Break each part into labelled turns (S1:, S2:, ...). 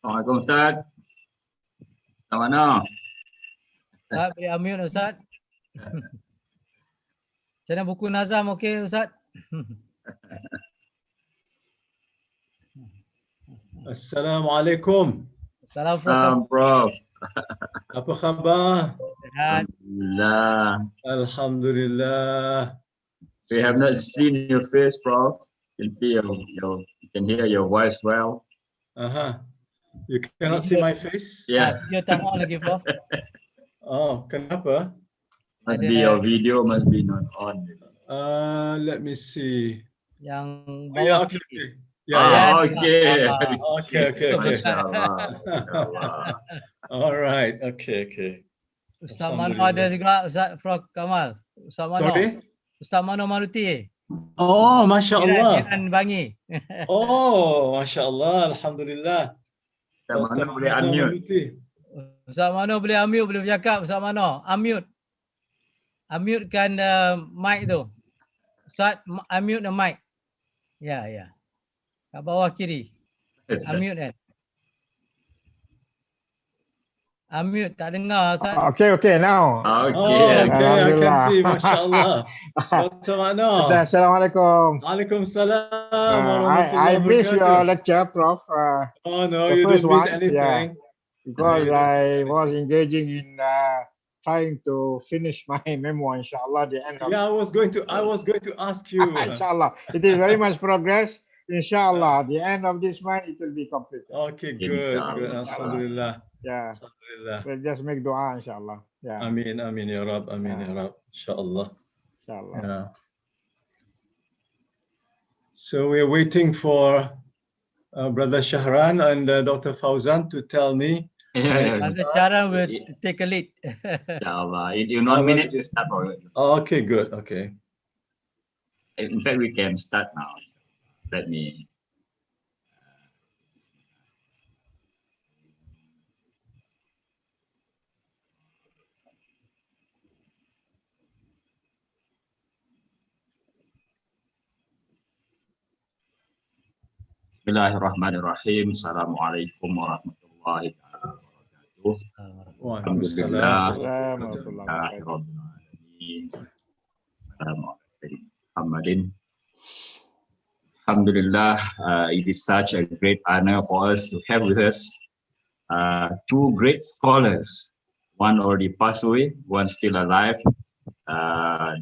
S1: Assalamualaikum Ustaz. Kat mana?
S2: Ustaz, boleh unmute Ustaz. Macam mana buku Nazam okey Ustaz?
S3: Assalamualaikum.
S2: Assalamualaikum.
S1: Prof.
S3: Apa khabar?
S2: Sehat.
S1: Alhamdulillah.
S3: Alhamdulillah.
S1: We have not seen your face, Prof. You can see you can hear your voice well.
S3: You cannot see my face?
S1: Yeah.
S2: Video tak on lagi Prof.
S3: Oh, kenapa?
S1: Must be your video must be not on.
S3: Let me see.
S2: Yang
S3: Oh,
S2: bawah
S3: yeah, okay,
S2: kiri.
S3: okay. Yeah.
S1: Okay.
S3: Okay.
S1: Masya-Allah. Masya-Allah.
S3: All right. Okay.
S2: Ustaz Mano ada juga Ustaz Prof Kamal. Ustaz Mano.
S3: Sorry?
S2: Ustaz Mano Maruti.
S3: Oh, Masya Allah.
S2: Jiran Bangi.
S3: Oh, Masya Allah. Alhamdulillah.
S1: Mana boleh unmute?
S2: Ustaz Mano boleh unmute, boleh bercakap Ustaz Mano. Unmute. Unmute-kan mic tu. Ustaz, unmute the mic. Ya. Kat bawah kiri. Unmute kan. Unmute, tak dengar Ustaz.
S4: Okay, now.
S1: Okay.
S3: I can see. Masya Allah. Dr. Mano.
S4: Assalamualaikum.
S3: Waalaikumsalam.
S4: I missed your lecture, Prof.
S3: Oh no,
S4: the
S3: you don't
S4: first
S3: miss
S4: one,
S3: anything.
S4: Because
S3: you don't miss
S4: I was engaging in trying to finish my memoir, inshallah, the end of
S3: Yeah, I was going to ask you.
S4: inshallah. It is very much progress. Inshallah, the end of this month it will be completed.
S3: Okay, good.
S1: Inshallah.
S3: Alhamdulillah.
S4: Yeah.
S3: Alhamdulillah.
S4: We'll just make dua, inshallah. Yeah.
S3: Amin ya Rab. Amin ya Rab. Inshallah.
S4: Inshallah.
S3: Yeah. So we're waiting for Brother Shahran and Dr. Fauzan to tell me.
S2: Ada cara will take a lead.
S1: Inshallah. In 1 minute you start already.
S3: Okay, good. Okay.
S1: In fact, we can start now. Let me. Bismillahirrahmanirrahim. Assalamualaikum warahmatullahi wabarakatuh. Alhamdulillah. Alhamdulillah, it is such a great honor for us to have with us two great scholars. One already passed away, one still alive.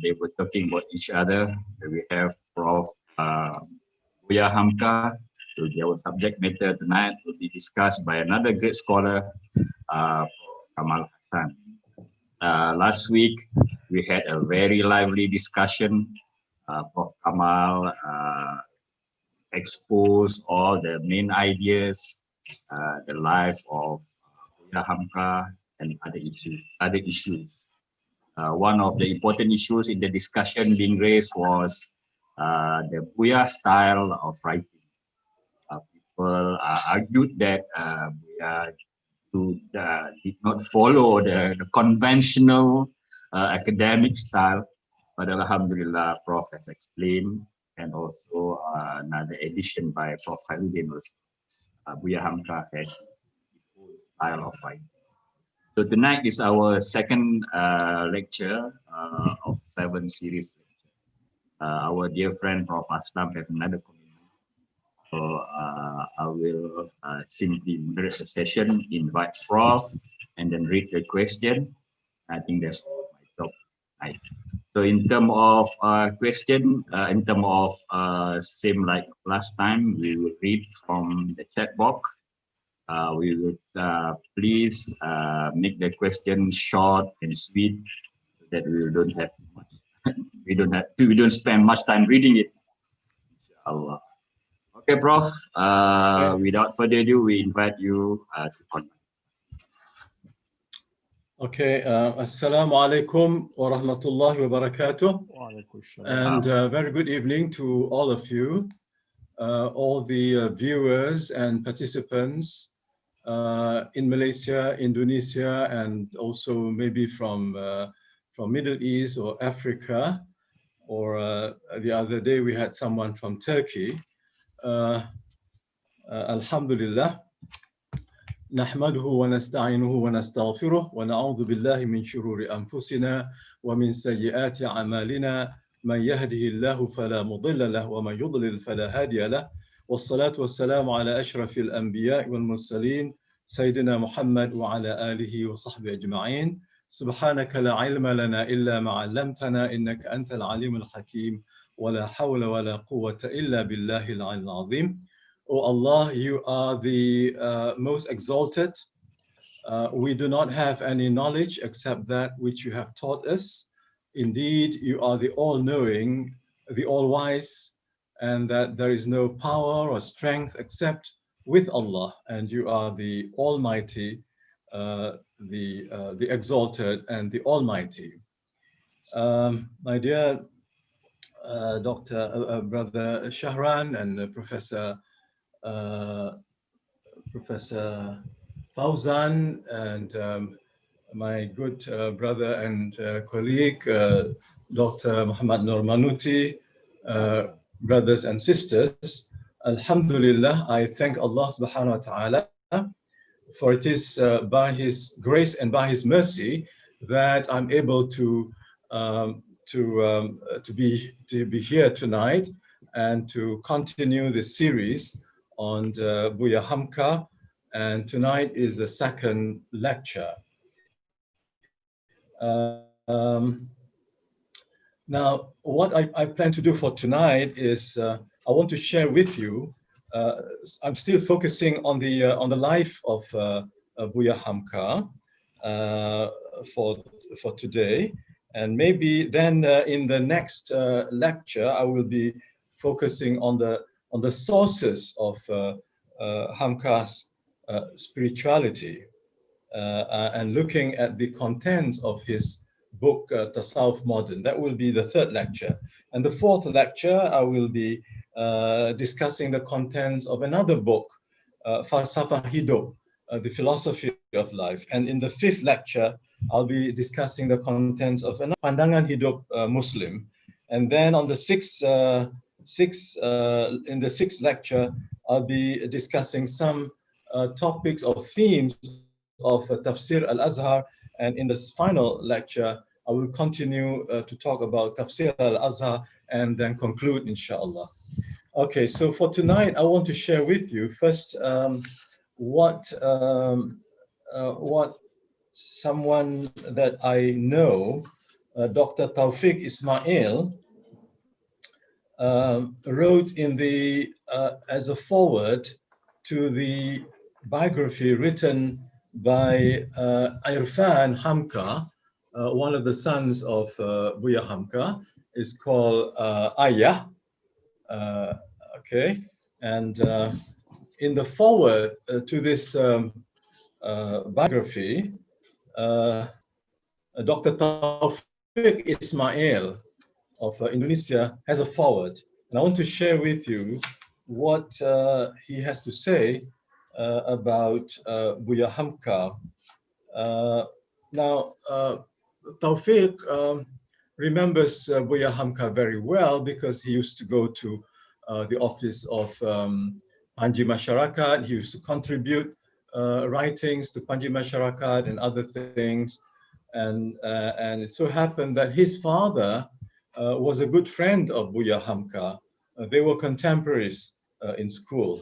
S1: They were talking about each other. We have Prof. Bhuya Hamka. So our subject matter tonight will be discussed by another great scholar, Prof. Kamal Hassan. Last week, we had a very lively discussion. Prof. Kamal exposed all the main ideas, the life of Bhuya Hamka and other issues. One of the important issues in the discussion being raised was the Bhuya style of writing. People argued that Bhuya did not follow the conventional academic style, but Alhamdulillah, Prof has explained, and also another edition by Prof Khairuddin was Bhuya Hamka has his own style of writing. So tonight is our second lecture of 7 series. Our dear friend Prof Aslam has another commitment. So I will simply moderate the session, invite Prof, and then read the question. I think that's all my job. Right. So in terms of question, in terms of same like last time, we will read from the chat box. We would please make the question short and sweet, so that we don't have much, we don't spend much time reading it. Inshallah. Okay, Prof. Without further ado, we invite you to comment.
S3: Okay, Assalamu alaikum wa rahmatullahi wa barakatuh. And very good evening to all of you, all the viewers and participants in Malaysia, Indonesia, and also maybe from Middle East or Africa, or the other day we had someone from Turkey. Alhamdulillah. نحمده ونستعينه ونستغفره ونعوذ بالله من شرور أنفسنا ومن سيئات أعمالنا من يهده الله فلا مضل له ومن يضلل فلا هادي له والصلاة والسلام على أشرف الأنبياء والمرسلين سيدنا محمد وعلى آله وصحبه أجمعين. سبحانك لا علم لنا إلا ما علمتنا إنك أنت العليم الحكيم ولا حول ولا قوة إلا بالله العلي العظيم. O Allah, you are the most exalted. We do not have any knowledge except that which you have taught us. Indeed, you are the all-knowing, the all-wise, and that there is no power or strength except with Allah. And you are the Almighty, the exalted and the Almighty. My dear Brother Shahran and Professor Fauzan and my good brother and colleague, Dr. Muhammad Nur Manuti, brothers and sisters, Alhamdulillah, I thank Allah subhanahu wa ta'ala, for it is by His grace and by His mercy that I'm able to be here tonight and to continue the series on the Bhuya Hamka, and tonight is the second lecture. Now, what I plan to do for tonight is I want to share with you. I'm still focusing on the life of Bhuya Hamka for today, and maybe then in the next lecture I will be focusing on the sources of Hamka's spirituality and looking at the contents of his book Tasawwuf Modern. That will be the third lecture. And the fourth lecture, I will be discussing the contents of another book, Falsafah Hidup, the philosophy of life. And in the fifth lecture, I'll be discussing the contents of another Pandangan Hidup Muslim. And then on the in the sixth lecture, I'll be discussing some topics or themes of Tafsir al-Azhar, and in this final lecture, I will continue to talk about Tafsir al-Azhar and then conclude, inshallah. Okay, so for tonight, I want to share with you first what someone that I know, Dr. Tawfiq Ismail, wrote in the as a forward to the biography written by Irfan Hamka, one of the sons of Bhuya Hamka, is called Ayah. Okay, and in the forward to this biography, Dr. Tawfiq Ismail of Indonesia has a forward, and I want to share with you what he has to say about Bhuya Hamka. Now, Tawfiq remembers Bhuya Hamka very well because he used to go to the office of Panji Masyarakat. He used to contribute writings to Panji Masyarakat and other things. And it so happened that his father was a good friend of Bhuya Hamka. They were contemporaries in school.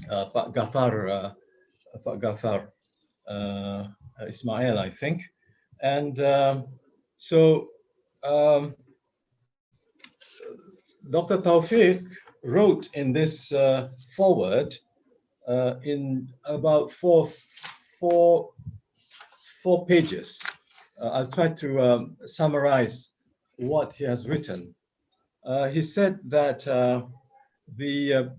S3: Pak Ghaffar Ismail, I think. And so Dr. Tawfiq wrote in this foreword in about four pages. I'll try to summarize what he has written. He said that the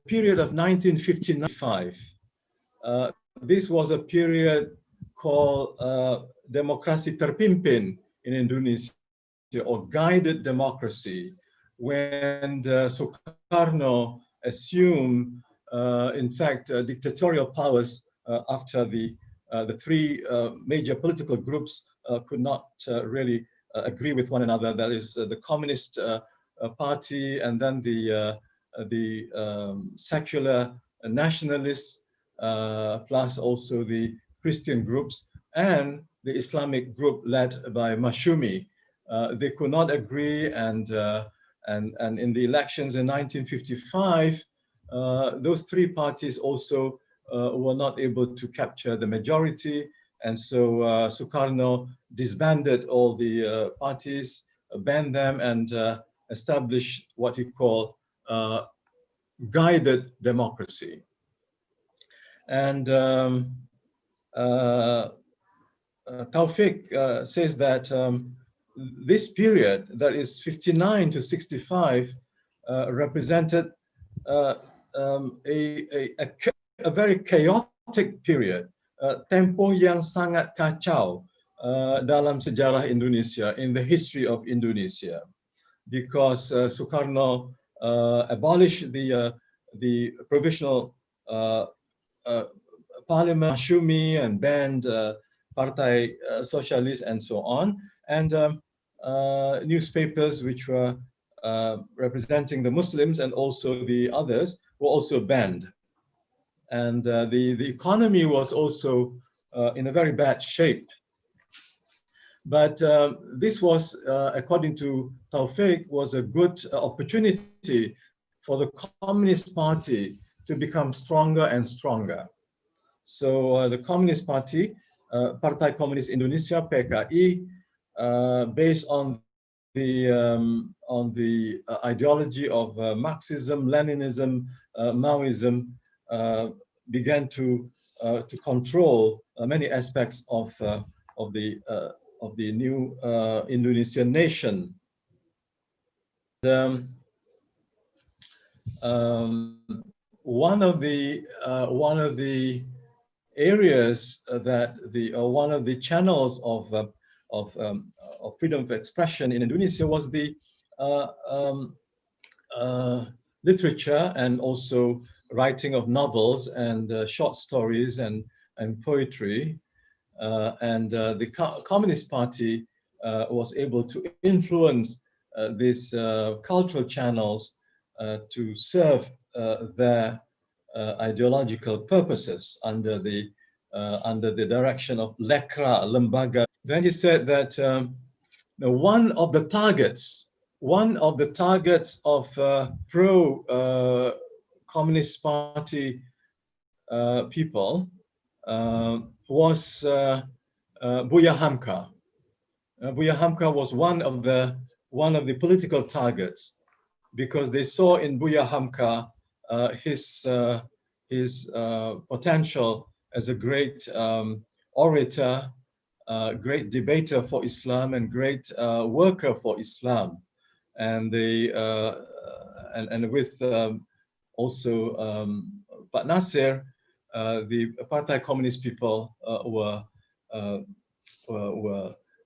S3: period of 1959, this was a period called Demokrasi Terpimpin in Indonesia, or guided democracy, when Sukarno assumed, in fact, dictatorial powers after the three major political groups could not really agree with one another. That is the Communist Party, and then the secular nationalists, plus also the Christian groups and the Islamic group led by Mashumi. They could not agree, and in the elections in 1955, those three parties also were not able to capture the majority, and so Sukarno disbanded all the parties, banned them, and established what he called guided democracy. And Taufik says that this period, that is 59 to 65, represented a very chaotic period, tempoh yang sangat kacau dalam sejarah Indonesia, in the history of Indonesia, because Sukarno abolished the provisional parliament, Mashumi, and banned Partai Socialist and so on, and newspapers which were representing the Muslims and also the others were also banned. And the economy was also in a very bad shape. But this was, according to Taufik, was a good opportunity for the Communist Party to become stronger and stronger. So the Communist Party, Partai Komunis Indonesia (PKI), based on the ideology of Marxism, Leninism, Maoism, began to control many aspects of the new Indonesian nation. One of the areas that one of the channels of freedom of expression in Indonesia was the literature and also writing of novels and short stories and poetry. And the Communist Party was able to influence these cultural channels to serve their ideological purposes under the direction of Lekra Lembaga. Then he said that one of the targets of pro-Communist Party people was Bhuya Hamka. Bhuya Hamka was one of the political targets, because they saw in Bhuya Hamka his potential as a great orator, great debater for Islam, and great worker for Islam, and with also Pak Nasir, the Partai Communist people were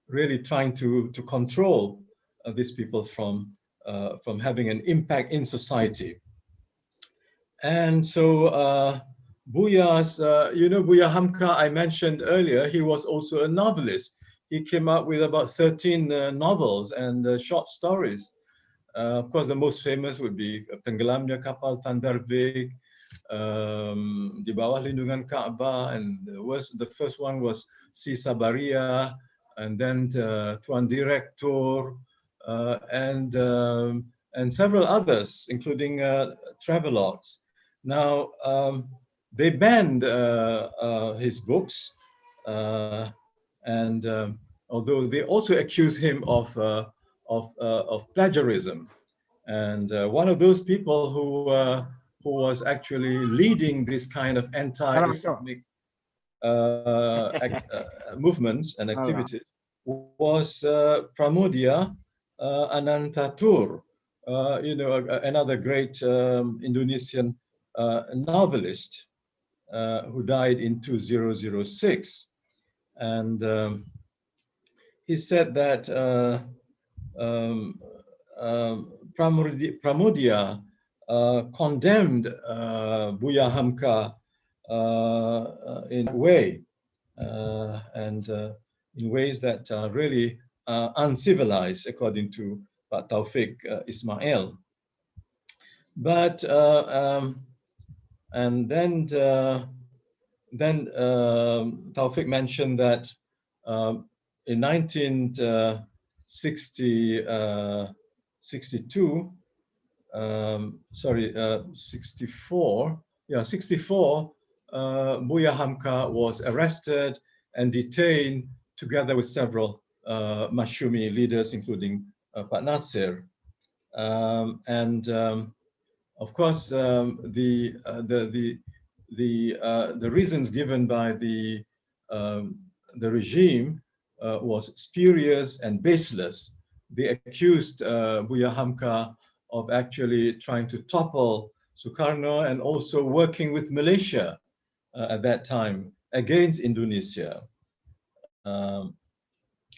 S3: really trying to control these people from having an impact in society. And so Bhuya's, Bhuya Hamka, I mentioned earlier, he was also a novelist. He came up with about 13 novels and short stories. Of course, the most famous would be Tenggelamnya Kapal Tandarvik, Di Bawah Lindungan Ka'bah, and the first one was Si Sabaria, and then Tuan Direktur, and several others, including travelogues. Now, they banned his books, and although they also accused him of plagiarism. And one of those people who was actually leading this kind of anti-Islamic movements and activities was Pramudia Anantatur, another great Indonesian novelist who died in 2006. And he said that Pramudia condemned Bhuya Hamka in a way, and in ways that are really uncivilized, according to Taufik Ismail. But and then then Taufik mentioned that in 1962, 64, Bhuya Hamka was arrested and detained together with several Masyumi leaders, including Pak Nasir. Of course, the reasons given by the regime was spurious and baseless. They accused Bhuya Hamka of actually trying to topple Sukarno and also working with Malaysia at that time against Indonesia.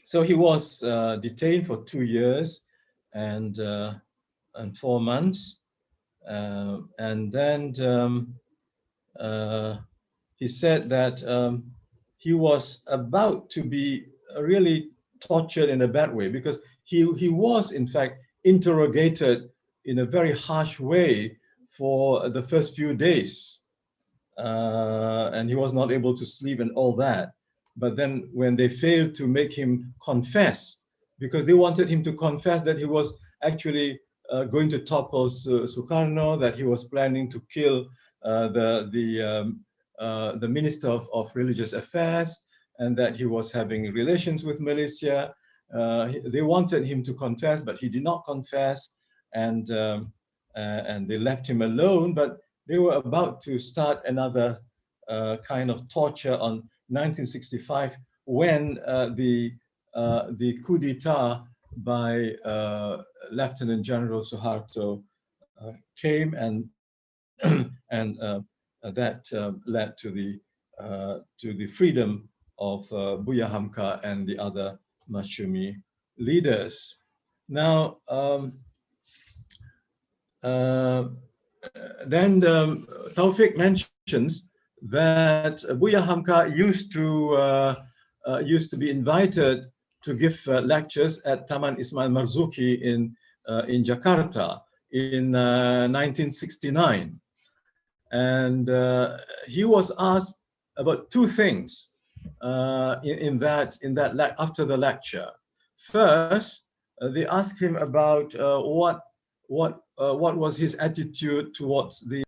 S3: So he was detained for 2 years and 4 months. And then he said that he was about to be really tortured in a bad way, because he was in fact interrogated in a very harsh way for the first few days. And he was not able to sleep and all that. But then when they failed to make him confess, because they wanted him to confess that he was actually going to topple Sukarno, that he was planning to kill the Minister of Religious Affairs, and that he was having relations with Malaysia. They wanted him to confess, but he did not confess, and they left him alone. But they were about to start another kind of torture on 1965 when the coup d'etat by Lieutenant General Suharto came, and that led to the freedom of Bhuya Hamka and the other Masyumi leaders. Now, then Taufik mentions that Bhuya Hamka used to be invited to give lectures at Taman Ismail Marzuki in Jakarta in 1969, and he was asked about 2 things after the lecture. First, they asked him about what was his attitude towards the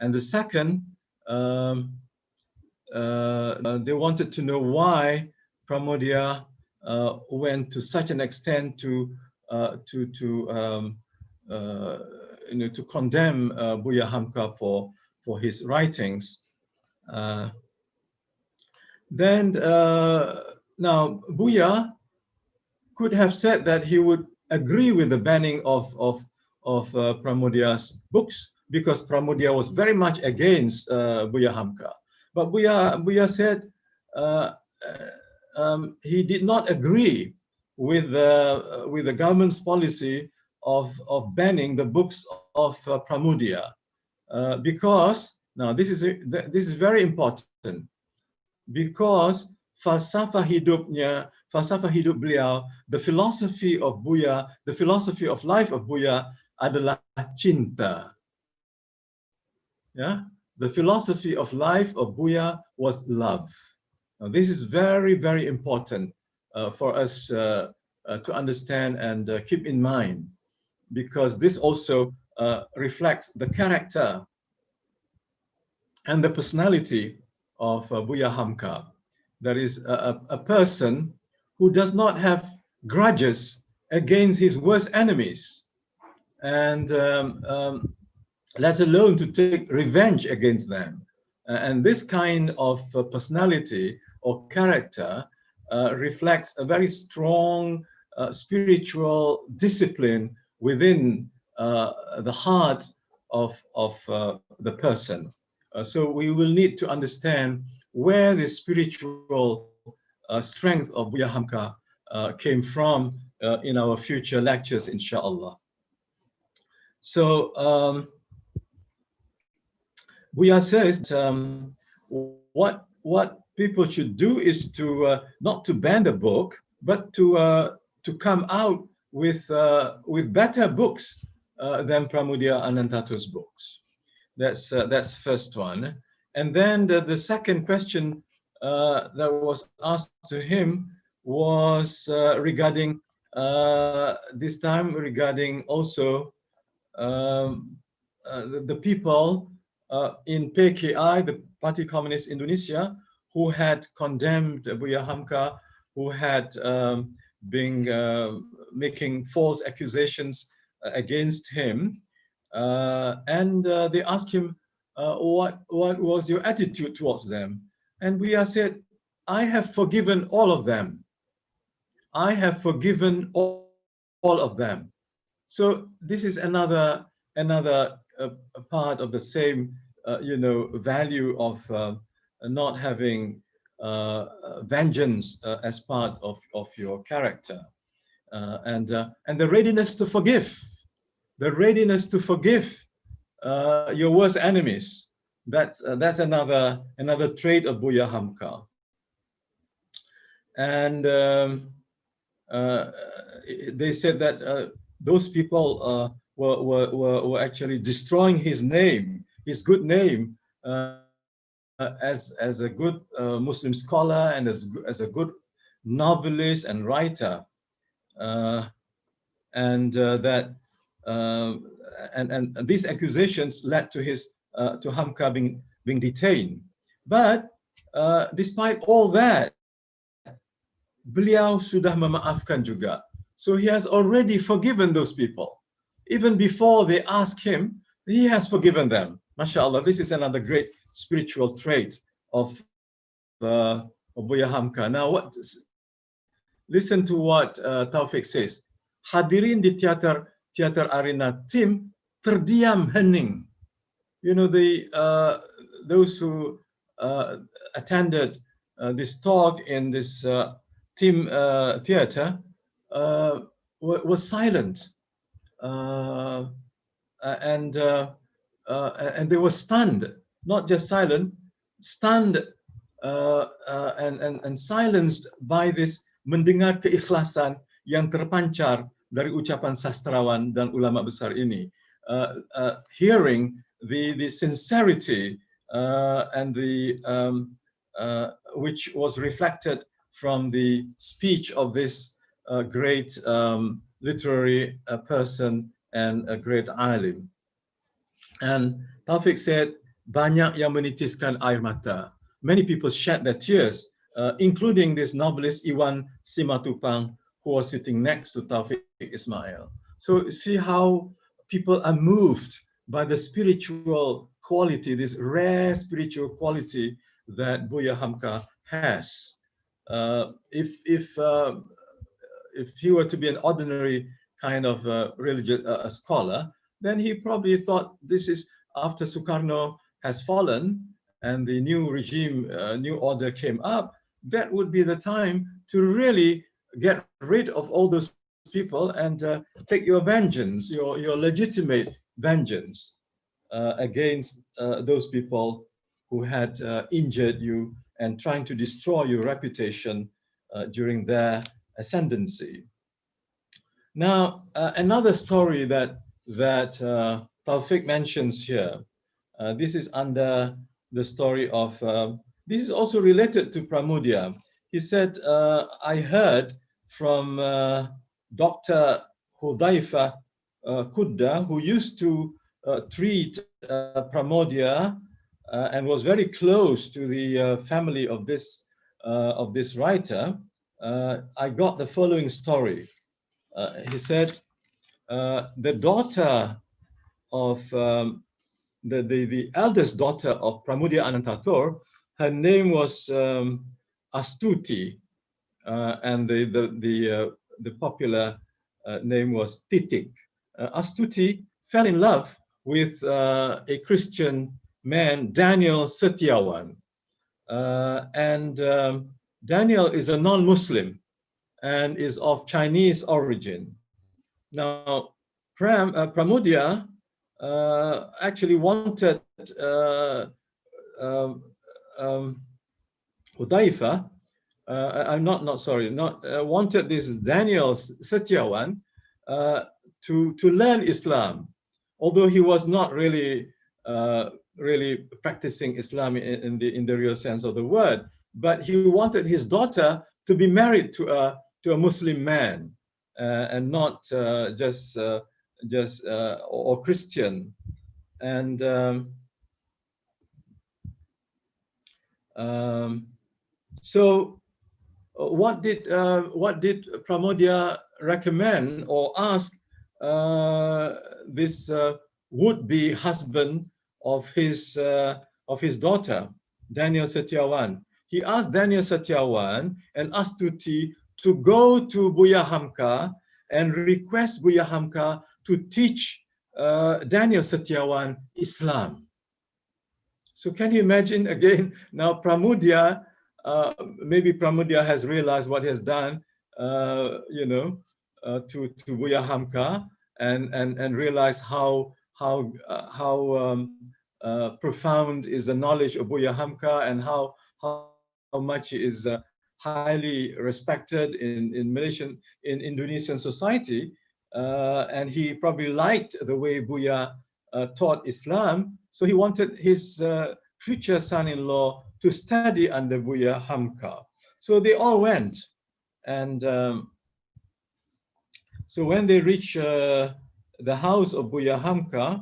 S3: and the second, they wanted to know why Pramodia went to such an extent to condemn Bhuya Hamka for his writings. Then now Bhuya could have said that he would agree with the banning of Pramodia's books, because Pramodia was very much against Bhuya Hamka. But Bhuya said he did not agree with the government's policy of banning the books of Pramodia, because now this is very important, because falsafah hidup beliau, the philosophy of Bhuya, the philosophy of life of Bhuya adalah cinta. Yeah, the philosophy of life of Bhuya was love. Now, this is very, very important for us to understand and keep in mind, because this also reflects the character and the personality of Bhuya Hamka. That is a person who does not have grudges against his worst enemies, and let alone to take revenge against them. And this kind of personality or character reflects a very strong spiritual discipline within the heart of the person. So we will need to understand where the spiritual strength of Bhuya Hamka came from in our future lectures, inshallah. So Bhuya says what people should do is to not to ban the book, but to come out with better books than Pramudia Anantato's books. That's first one. And then the second question that was asked to him was regarding, this time regarding also the people in PKI, the Party Communist Indonesia, who had condemned Bhuya Hamka, who had been making false accusations against him. And they asked him, what was your attitude towards them? And Bhuya said, I have forgiven all of them. I have forgiven all of them. So this is another part of the same, value of not having vengeance as part of your character, and the readiness to forgive, your worst enemies. That's another trait of Bhuya Hamka. And they said that those people were actually destroying his name, his good name, as a good Muslim scholar and as a good novelist and writer, and these accusations led to his to Hamka being detained. But despite all that, beliau sudah memaafkan juga. So he has already forgiven those people. Even before they ask him, he has forgiven them. MashaAllah, this is another great spiritual trait of Bhuya Hamka. Now, listen to what Taufik says. Hadirin di teater arena tim terdiam hening. You know, those who attended this talk in this team theater was silent, and they were stunned, not just silent, stunned and silenced by this mendengar keikhlasan yang terpancar dari ucapan sastrawan dan ulama besar ini, hearing the sincerity and the which was reflected from the speech of this great literary person and a great alim. And Taufik said, banyak yang menitiskan air mata. Many people shed their tears, including this novelist Iwan Simatupang, who was sitting next to Taufik Ismail. So see how people are moved by the spiritual quality, this rare spiritual quality that Bhuya Hamka has. If he were to be an ordinary kind of religious scholar, then he probably thought this is after Sukarno has fallen and the new regime, new order came up, that would be the time to really get rid of all those people and take your vengeance, your legitimate vengeance against those people who had injured you and trying to destroy your reputation during their ascendancy. Now, another story that Taufik mentions here, this is under the story of, this is also related to Pramudia. He said, I heard from Dr. Hudaifa Kudda, who used to treat Pramudia and was very close to the family of this writer. I got the following story. He said, the daughter of the eldest daughter of Pramudia Anantatur, her name was Astuti, and the popular name was Titik. Astuti fell in love with a Christian man, Daniel Setiawan, and Daniel is a non-Muslim and is of Chinese origin. Now, Pramudia actually wanted Hudaifa, wanted this Daniel Setiawan to learn Islam, although he was not really really practicing Islam in the real sense of the word, but he wanted his daughter to be married to a Muslim man and not or Christian. And so what did Pramodia recommend or ask this would-be husband of his daughter, Daniel Setiawan? He asked Daniel Setiawan and Astuti to go to Bhuya Hamka and request Bhuya Hamka to teach Daniel Setiawan Islam. So can you imagine again, now Pramodia, maybe Pramodia has realized what he has done, to Bhuya Hamka and realize how profound is the knowledge of Bhuya Hamka and how much he is highly respected in Malaysian, in Indonesian society. And he probably liked the way Bhuya taught Islam. So he wanted his future son-in-law to study under Bhuya Hamka. So they all went. And so when they reached the house of Bhuya Hamka,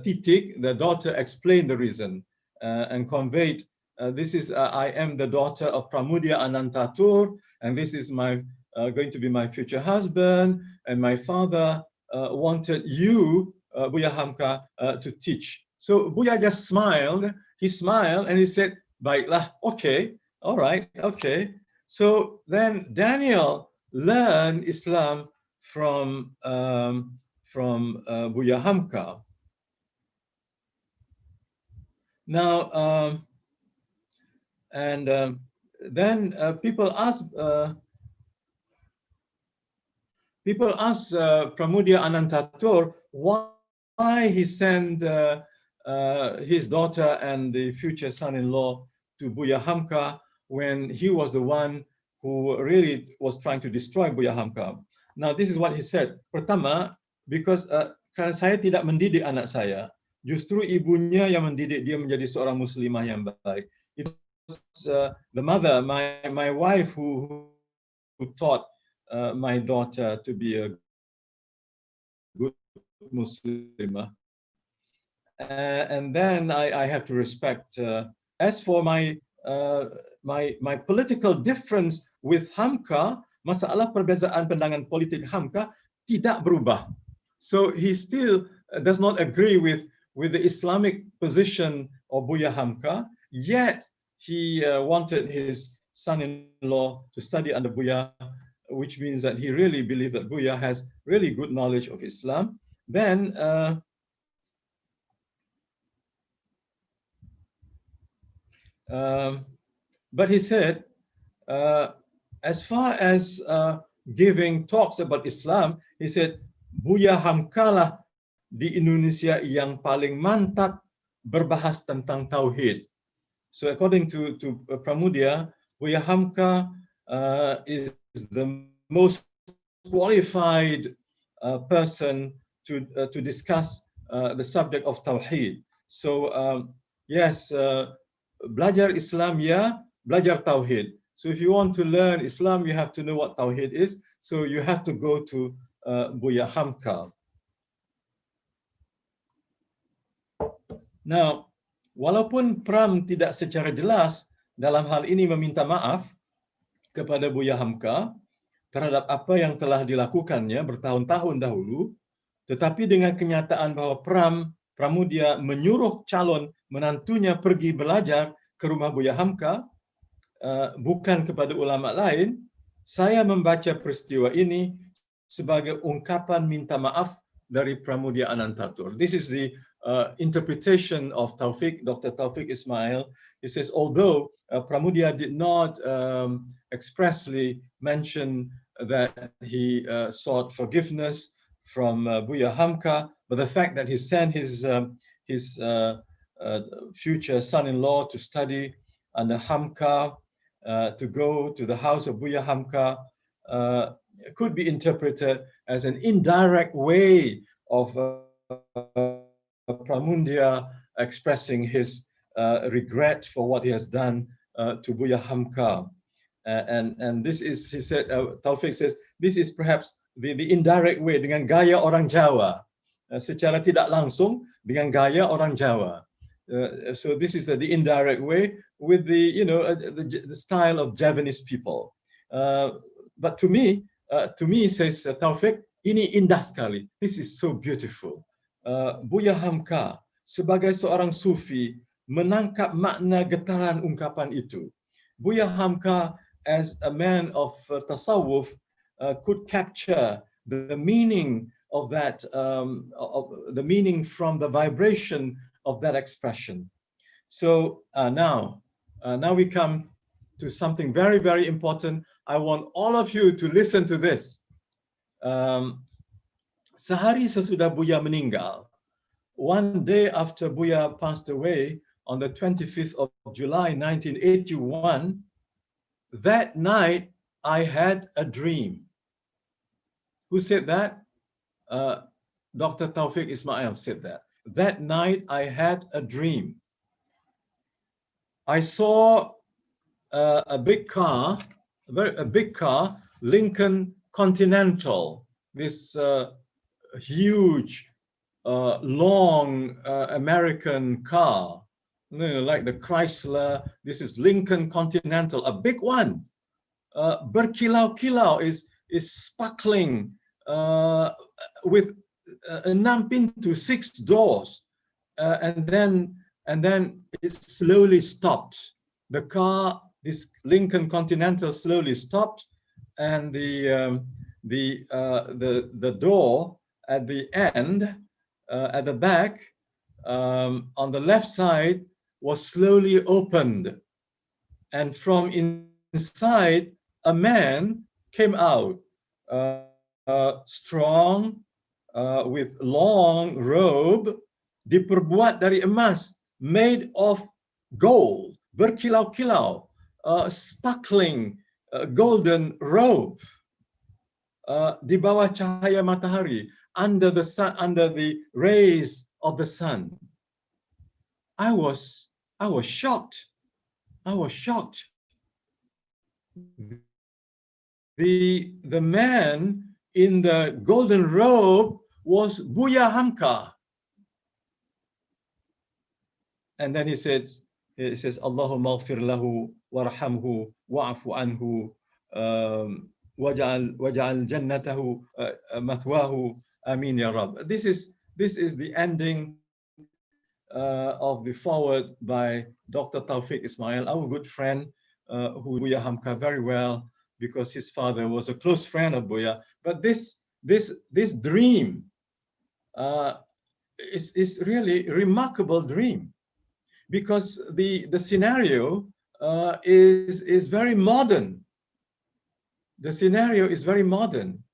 S3: Titik, the daughter, explained the reason and conveyed, I am the daughter of Pramudia Anantatur, and this is going to be my future husband, and my father wanted you, Bhuya Hamka, to teach. So Bhuya just smiled. He smiled and he said, "Baiklah, okay, all right, okay." So then Daniel learned Islam from Bhuya Hamka. Now, then people ask Pramudia Anantatur why he sent his daughter and the future son-in-law to Bhuya Hamka when he was the one who really was trying to destroy Bhuya Hamka. Now, this is what he said. Pertama, because karena saya tidak mendidik anak saya, justru ibunya yang mendidik dia menjadi seorang muslimah yang baik. It was the mother, my wife, who taught my daughter to be a good Muslimah. And then I have to respect. As for my political difference with Hamka, masalah perbezaan pandangan politik Hamka tidak berubah. So he still does not agree with the Islamic position of Bhuya Hamka, yet he wanted his son-in-law to study under Bhuya, which means that he really believed that Bhuya has really good knowledge of Islam. Then but he said, as far as giving talks about Islam, he said, Bhuya Hamka lah di Indonesia yang paling mantap berbahas tentang tauhid. So according to Pramudia, Bhuya Hamka is the most qualified person to discuss the subject of tauhid. So yes, belajar Islam ya, belajar tauhid. So if you want to learn Islam, you have to know what tauhid is. So you have to go to Bhuya Hamka. Now, walaupun Pram tidak secara jelas dalam hal ini meminta maaf kepada Bhuya Hamka terhadap apa yang telah dilakukannya bertahun-tahun dahulu, tetapi dengan kenyataan bahwa Pramudia menyuruh calon menantunya pergi belajar ke rumah Bhuya Hamka, bukan kepada ulama lain, saya membaca peristiwa ini sebagai ungkapan minta maaf dari Pramudia Anantatur. This is the interpretation of Taufik, Dr. Taufik Ismail. He says, although Pramudia did not expressly mention that he sought forgiveness from Bhuya Hamka, but the fact that he sent his future son-in-law to study under Hamka, to go to the house of Bhuya Hamka, could be interpreted as an indirect way of Pramudia expressing his regret for what he has done to Bhuya Hamka. And this is, he said, Taufik says, this is perhaps the indirect way, dengan gaya orang Jawa, secara tidak langsung dengan gaya orang Jawa. So this is the indirect way with the, you know, the style of Javanese people. But to me, says Taufik, ini indah sekali. This is so beautiful. Bhuya Hamka sebagai seorang sufi menangkap makna getaran ungkapan itu. Bhuya Hamka, as a man of tasawwuf, could capture the meaning of that, the meaning from the vibration of that expression. So now we come to something very, very important. I want all of you to listen to this. Sehari sesudah Bhuya meninggal, one day after Bhuya passed away on the 25th of July 1981, that night I had a dream. Who said that? Dr. Taufik Ismail said that. That night I had a dream. I saw a big car, a big car, Lincoln Continental, this huge, long American car, you know, like the Chrysler. This is Lincoln Continental, a big one. Berkilau-kilau, is sparkling with 6 pintu, 6 doors, and then it slowly stopped. The car, this Lincoln Continental, slowly stopped, and the door at the end, at the back, on the left side, was slowly opened, and from inside a man came out, strong, with long robe, diperbuat dari emas, made of gold, berkilau-kilau, sparkling golden robe, di bawah cahaya matahari, under the sun, under the rays of the sun. I was shocked. I was shocked. The man in the golden robe was Bhuya Hamka. And then he says, Allahumma ighfir lahu warhamhu wa'afu anhu waj'al jannatahu mathwahu amin ya Rab. This is the ending of the foreword by Dr. Taufik Ismail, our good friend, who Bhuya Hamka very well, because his father was a close friend of Bhuya. But this dream is really a remarkable dream, because the scenario is very modern. The scenario is very modern.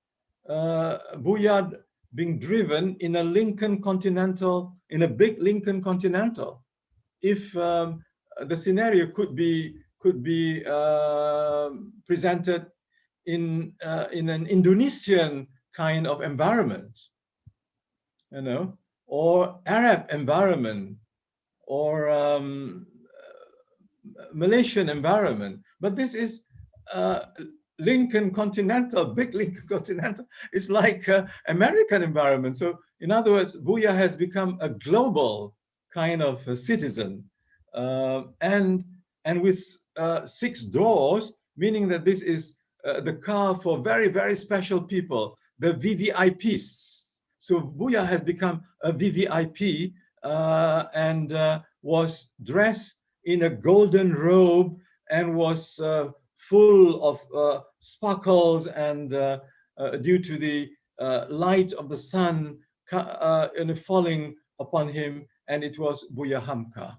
S3: Bhuya being driven in a Lincoln Continental, in a big Lincoln Continental. If the scenario could be presented in an Indonesian kind of environment, you know, or Arab environment, or Malaysian environment. But this is Lincoln Continental, big Lincoln Continental. It's like American environment. So in other words, Bhuya has become a global kind of a citizen, and with 6 doors, meaning that this is the car for very, very special people, the VVIPs. So Bhuya has become a VVIP, and was dressed in a golden robe, and was full of sparkles, and due to the light of the sun falling upon him, and it was Bhuya Hamka.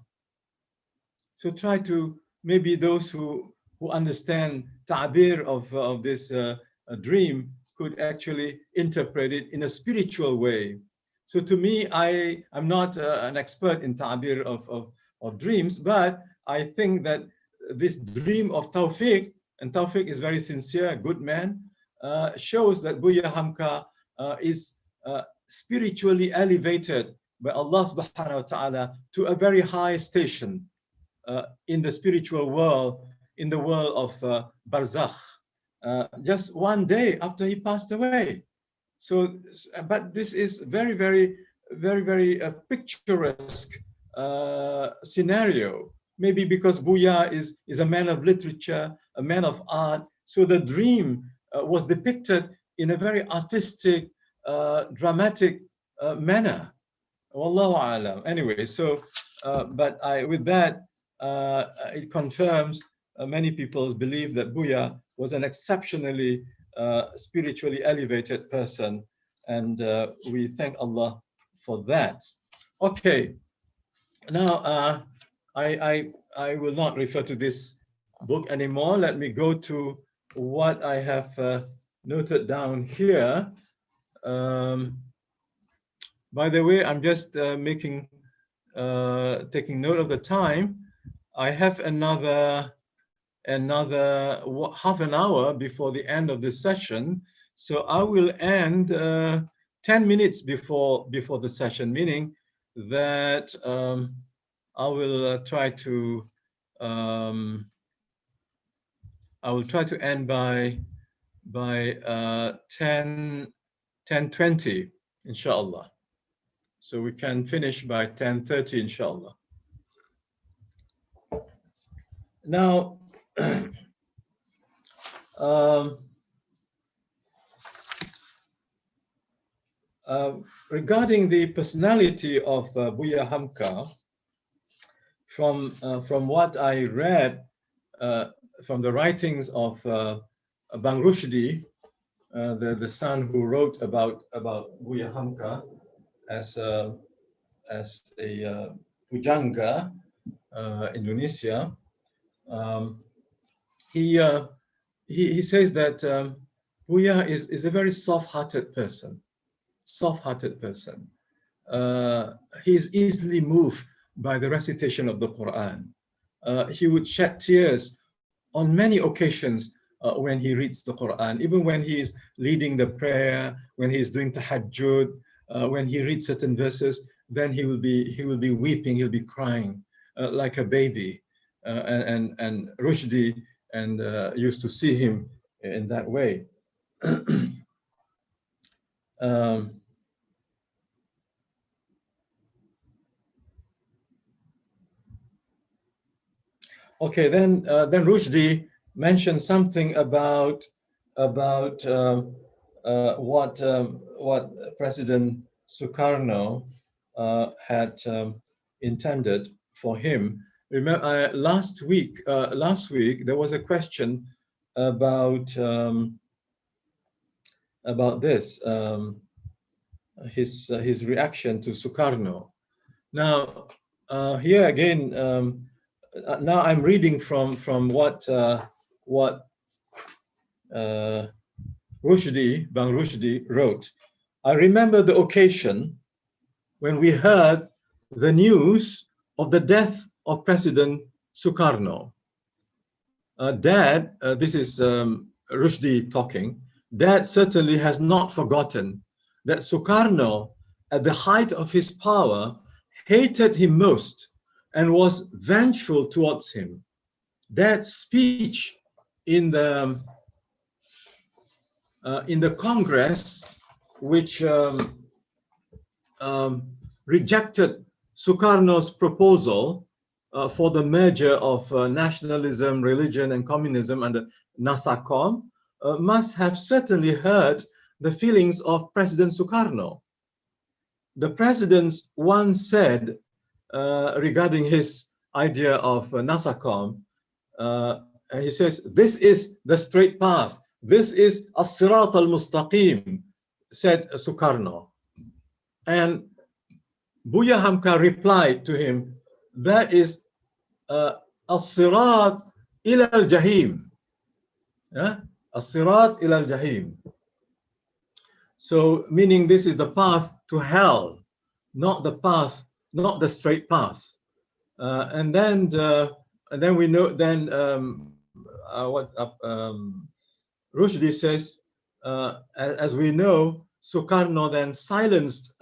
S3: So try to, maybe those who understand ta'bir of this dream could actually interpret it in a spiritual way. So to me, I'm not an expert in ta'bir of dreams, but I think that this dream of Taufik, and Taufik is very sincere, good man, shows that Bhuya Hamka is spiritually elevated by Allah subhanahu wa ta'ala to a very high station in the spiritual world, in the world of Barzakh, just one day after he passed away. So, but this is very, very, very, very picturesque scenario. Maybe because Bhuya is a man of literature, a man of art. So the dream was depicted in a very artistic, dramatic manner. Wallahu alam. Anyway, so, but with that, it confirms many people's belief that Bhuya was an exceptionally spiritually elevated person, and we thank Allah for that. Okay, now I will not refer to this book anymore. Let me go to what I have noted down here. By the way, I'm just taking note of the time. I have another half an hour before the end of this session, so I will end 10 minutes before the session, meaning that I will try to end by 10:20, inshallah. So we can finish by 10:30, inshallah. Now, regarding the personality of Bhuya Hamka, from what I read from the writings of Bang Rushdie, the son who wrote about Bhuya Hamka as a pujangga Indonesia, he says that Bhuya is a very soft-hearted person. He is easily moved by the recitation of the Quran. He would shed tears on many occasions when he reads the Quran, even when he is leading the prayer, when he is doing tahajjud, when he reads certain verses, then he will be weeping, he'll be crying like a baby. And Rushdie used to see him in that way. Okay, then Rushdie mentioned something about what President Sukarno had intended for him. Remember, last week there was a question about this, his reaction to Sukarno. Now, here again, now I'm reading from what Bang Rushdie wrote. I remember the occasion when we heard the news of the death of President Sukarno. Dad, this is Rushdie talking, Dad certainly has not forgotten that Sukarno, at the height of his power, hated him most and was vengeful towards him. Dad's speech in the Congress, which rejected Sukarno's proposal for the merger of nationalism, religion, and communism under NASACOM, must have certainly hurt the feelings of President Sukarno. The president once said regarding his idea of NASACOM, he says, "This is the straight path. This is as-sirat al-mustaqim," said Sukarno. And Bhuya Hamka replied to him, "That is as-sirat ila al-jahim." As-sirat ila al-jahim. So, meaning this is the path to hell, not the path, not the straight path. And then we know Rushdie says, as we know, Sukarno then silenced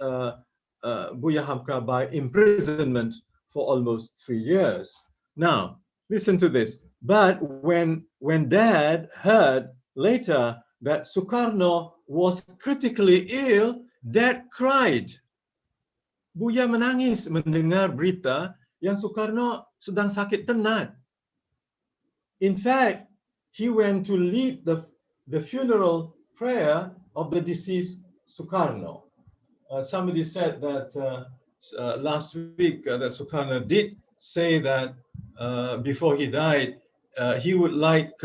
S3: Bhuya Hamka by imprisonment for almost 3 years. Now, listen to this. But when Dad heard later that Sukarno was critically ill, Dad cried. Bhuya menangis mendengar berita yang Sukarno sedang sakit tenat. In fact, he went to lead the funeral prayer of the deceased Sukarno. Somebody said that last week that Sukarno did say that before he died, he would like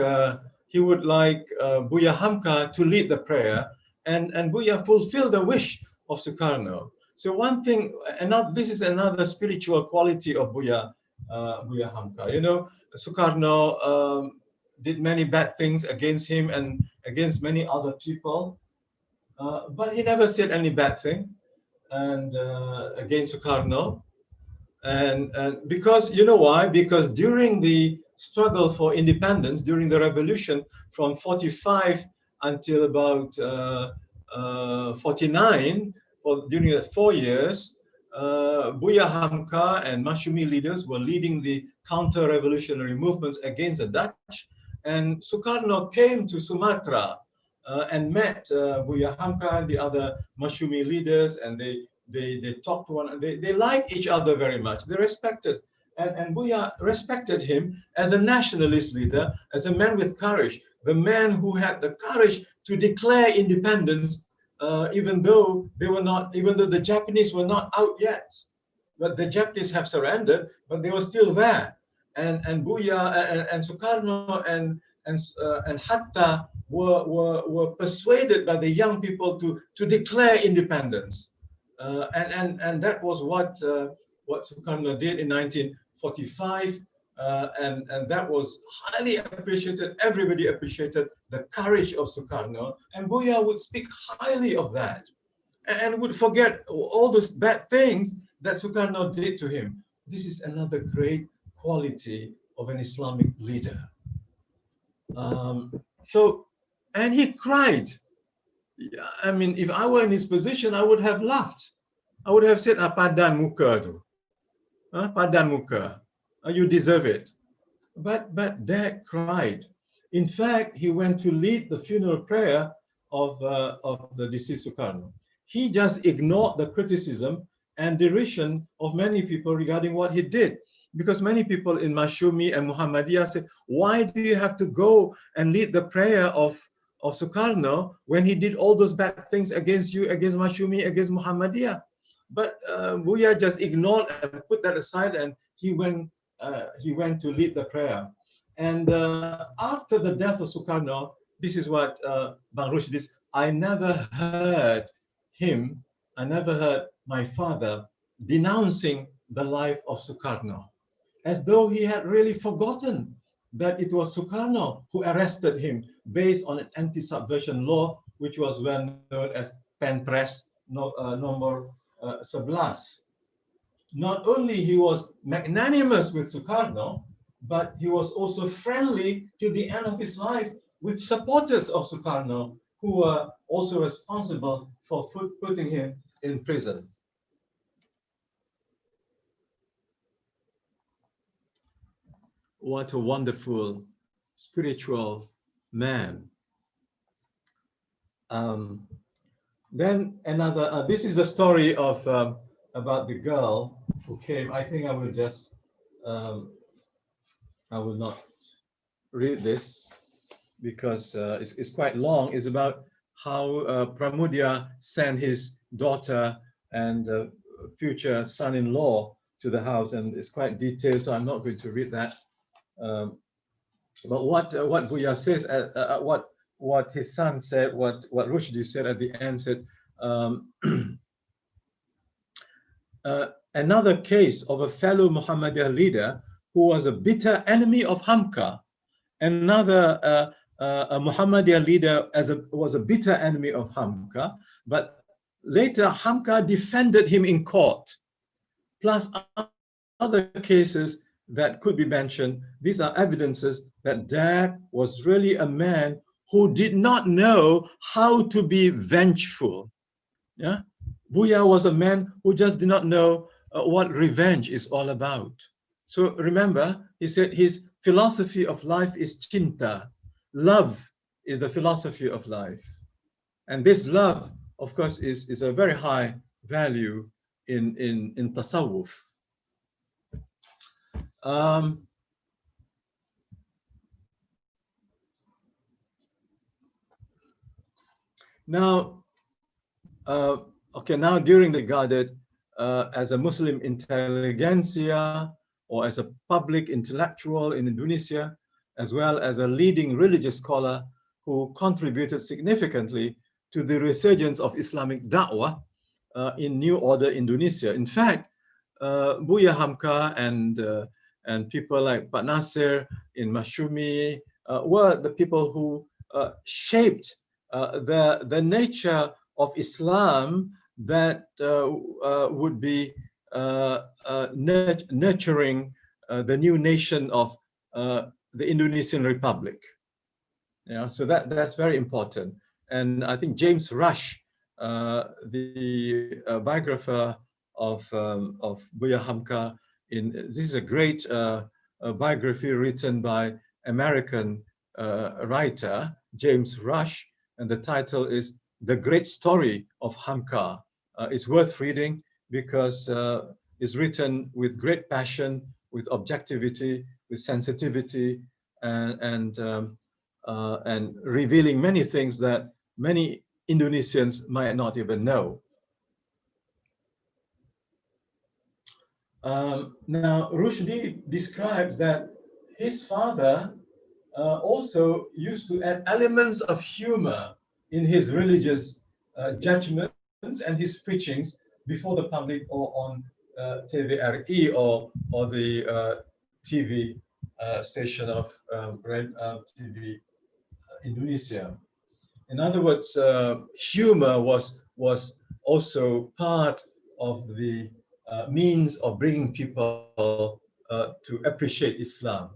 S3: Bhuya Hamka to lead the prayer, and Bhuya fulfilled the wish of Sukarno. So one thing, this is another spiritual quality of Bhuya Hamka. You know, Sukarno did many bad things against him and against many other people, but he never said any bad thing and against Sukarno. And because, you know why? Because during the struggle for independence, during the revolution from 45 until about 49, during the 4 years, Bhuya Hamka and Masyumi leaders were leading the counter-revolutionary movements against the Dutch. And Sukarno came to Sumatra and met Bhuya Hamka and the other Masyumi leaders, and they talked to one, they liked each other very much. They respected, and Bhuya respected him as a nationalist leader, as a man with courage, the man who had the courage to declare independence, even though the Japanese were not out yet. But the Japanese have surrendered, but they were still there. And Bhuya and Sukarno and Hatta were persuaded by the young people to declare independence. And that was what Sukarno did in 1945, and that was highly appreciated. Everybody appreciated the courage of Sukarno, and Bhuya would speak highly of that, and would forget all those bad things that Sukarno did to him. This is another great quality of an Islamic leader. And he cried. I mean, if I were in his position, I would have laughed. I would have said, padan muka tu. Padan muka. You deserve it. But Dad cried. In fact, he went to lead the funeral prayer of the deceased Sukarno. He just ignored the criticism and derision of many people regarding what he did. Because many people in Masyumi and Muhammadiyah said, why do you have to go and lead the prayer of Sukarno when he did all those bad things against you, against Masyumi, against Muhammadiyah? But Bhuya just ignored and put that aside, and he went to lead the prayer. And after the death of Sukarno, this is what Bang Rushd did. I never heard my father denouncing the life of Sukarno, as though he had really forgotten that it was Sukarno who arrested him based on an anti-subversion law, which was well known as Penpres number 11. Not only he was magnanimous with Sukarno, but he was also friendly till the end of his life with supporters of Sukarno, who were also responsible for putting him in prison. What a wonderful spiritual man. Then another, this is the story of about the girl who came. I think I will just, I will not read this because it's quite long. It's about how Pramudia sent his daughter and future son-in-law to the house, and it's quite detailed, so I'm not going to read that. But what Bhuya says, what his son said, what Rushdi said at the end, said, another case of a fellow Muhammadiyah leader who was a bitter enemy of Hamka. Another a Muhammadiyah leader was a bitter enemy of Hamka, but later Hamka defended him in court. Plus other cases that could be mentioned. These are evidences that Dad was really a man who did not know how to be vengeful. Yeah, Bhuya was a man who just did not know what revenge is all about. So remember, he said his philosophy of life is cinta. Love is the philosophy of life. And this love, of course, is a very high value in tasawwuf. Now, now during the guarded, as a Muslim intelligentsia or as a public intellectual in Indonesia, as well as a leading religious scholar who contributed significantly to the resurgence of Islamic da'wah in New Order Indonesia. In fact, Bhuya Hamka and people like Pak Nasir in Masyumi were the people who shaped the nature of Islam that would be nurturing the new nation of the Indonesian Republic. Yeah, so that's very important. And I think James Rush, the biographer of Bhuya Hamka, this is a great biography written by American writer James Rush, and the title is The Great Story of Hamka. It's worth reading because it's written with great passion, with objectivity, with sensitivity, and revealing many things that many Indonesians might not even know. Now, Rushdie describes that his father also used to add elements of humor in his religious judgments and his preachings before the public or on TVRI or the TV station of TV Indonesia. In other words, humor was also part of the means of bringing people to appreciate Islam.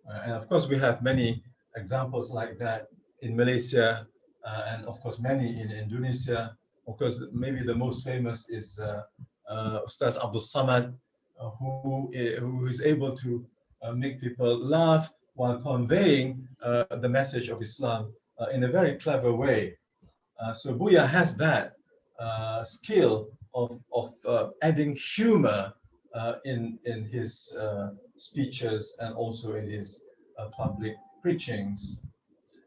S3: And of course, we have many examples like that in Malaysia, and of course, many in Indonesia. Of course, maybe the most famous is Ustaz Abdul Samad, who is able to make people laugh while conveying the message of Islam in a very clever way. So Bhuya has that skill of adding humor in his speeches and also in his public preachings.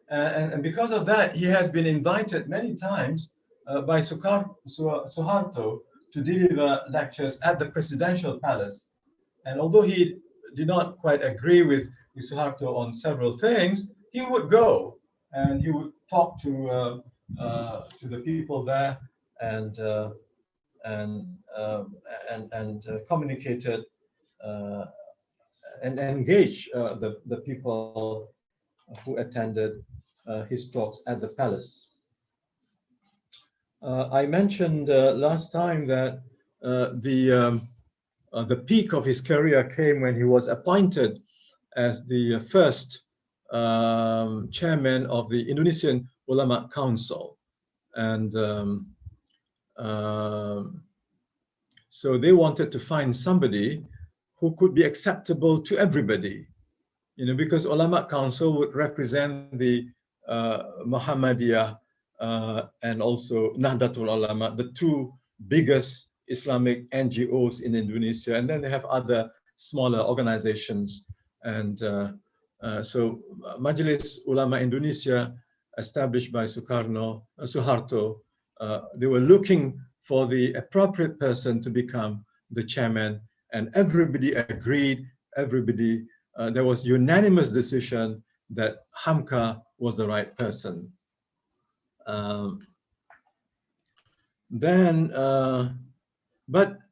S3: And because of that, he has been invited many times by Suharto to deliver lectures at the presidential palace. And although he did not quite agree with Suharto on several things, he would go and he would talk to the people there and communicated and engaged the people who attended his talks at the palace. I mentioned last time that the peak of his career came when he was appointed as the first chairman of the Indonesian Ulama Council. And so they wanted to find somebody who could be acceptable to everybody, because Ulama Council would represent the Muhammadiyah and also Nahdlatul Ulama, the two biggest Islamic NGOs in Indonesia, and then they have other smaller organizations. And so Majelis Ulama Indonesia, established by Suharto, they were looking for the appropriate person to become the chairman, and everybody agreed, there was unanimous decision that Hamka was the right person. But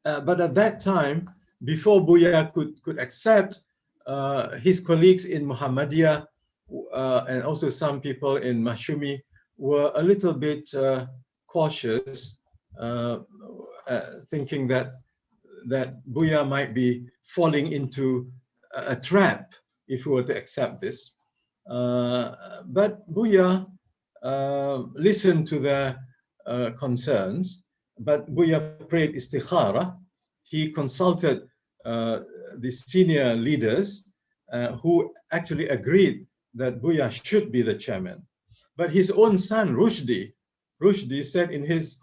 S3: at that time, before Bhuya could accept, his colleagues in Muhammadiyah and also some people in Masyumi were a little bit cautious, thinking that Bhuya might be falling into a trap if he were to accept this. But Bhuya listened to their concerns, but Bhuya prayed istikhara. He consulted the senior leaders who actually agreed that Bhuya should be the chairman. But his own son, Rushdie said in his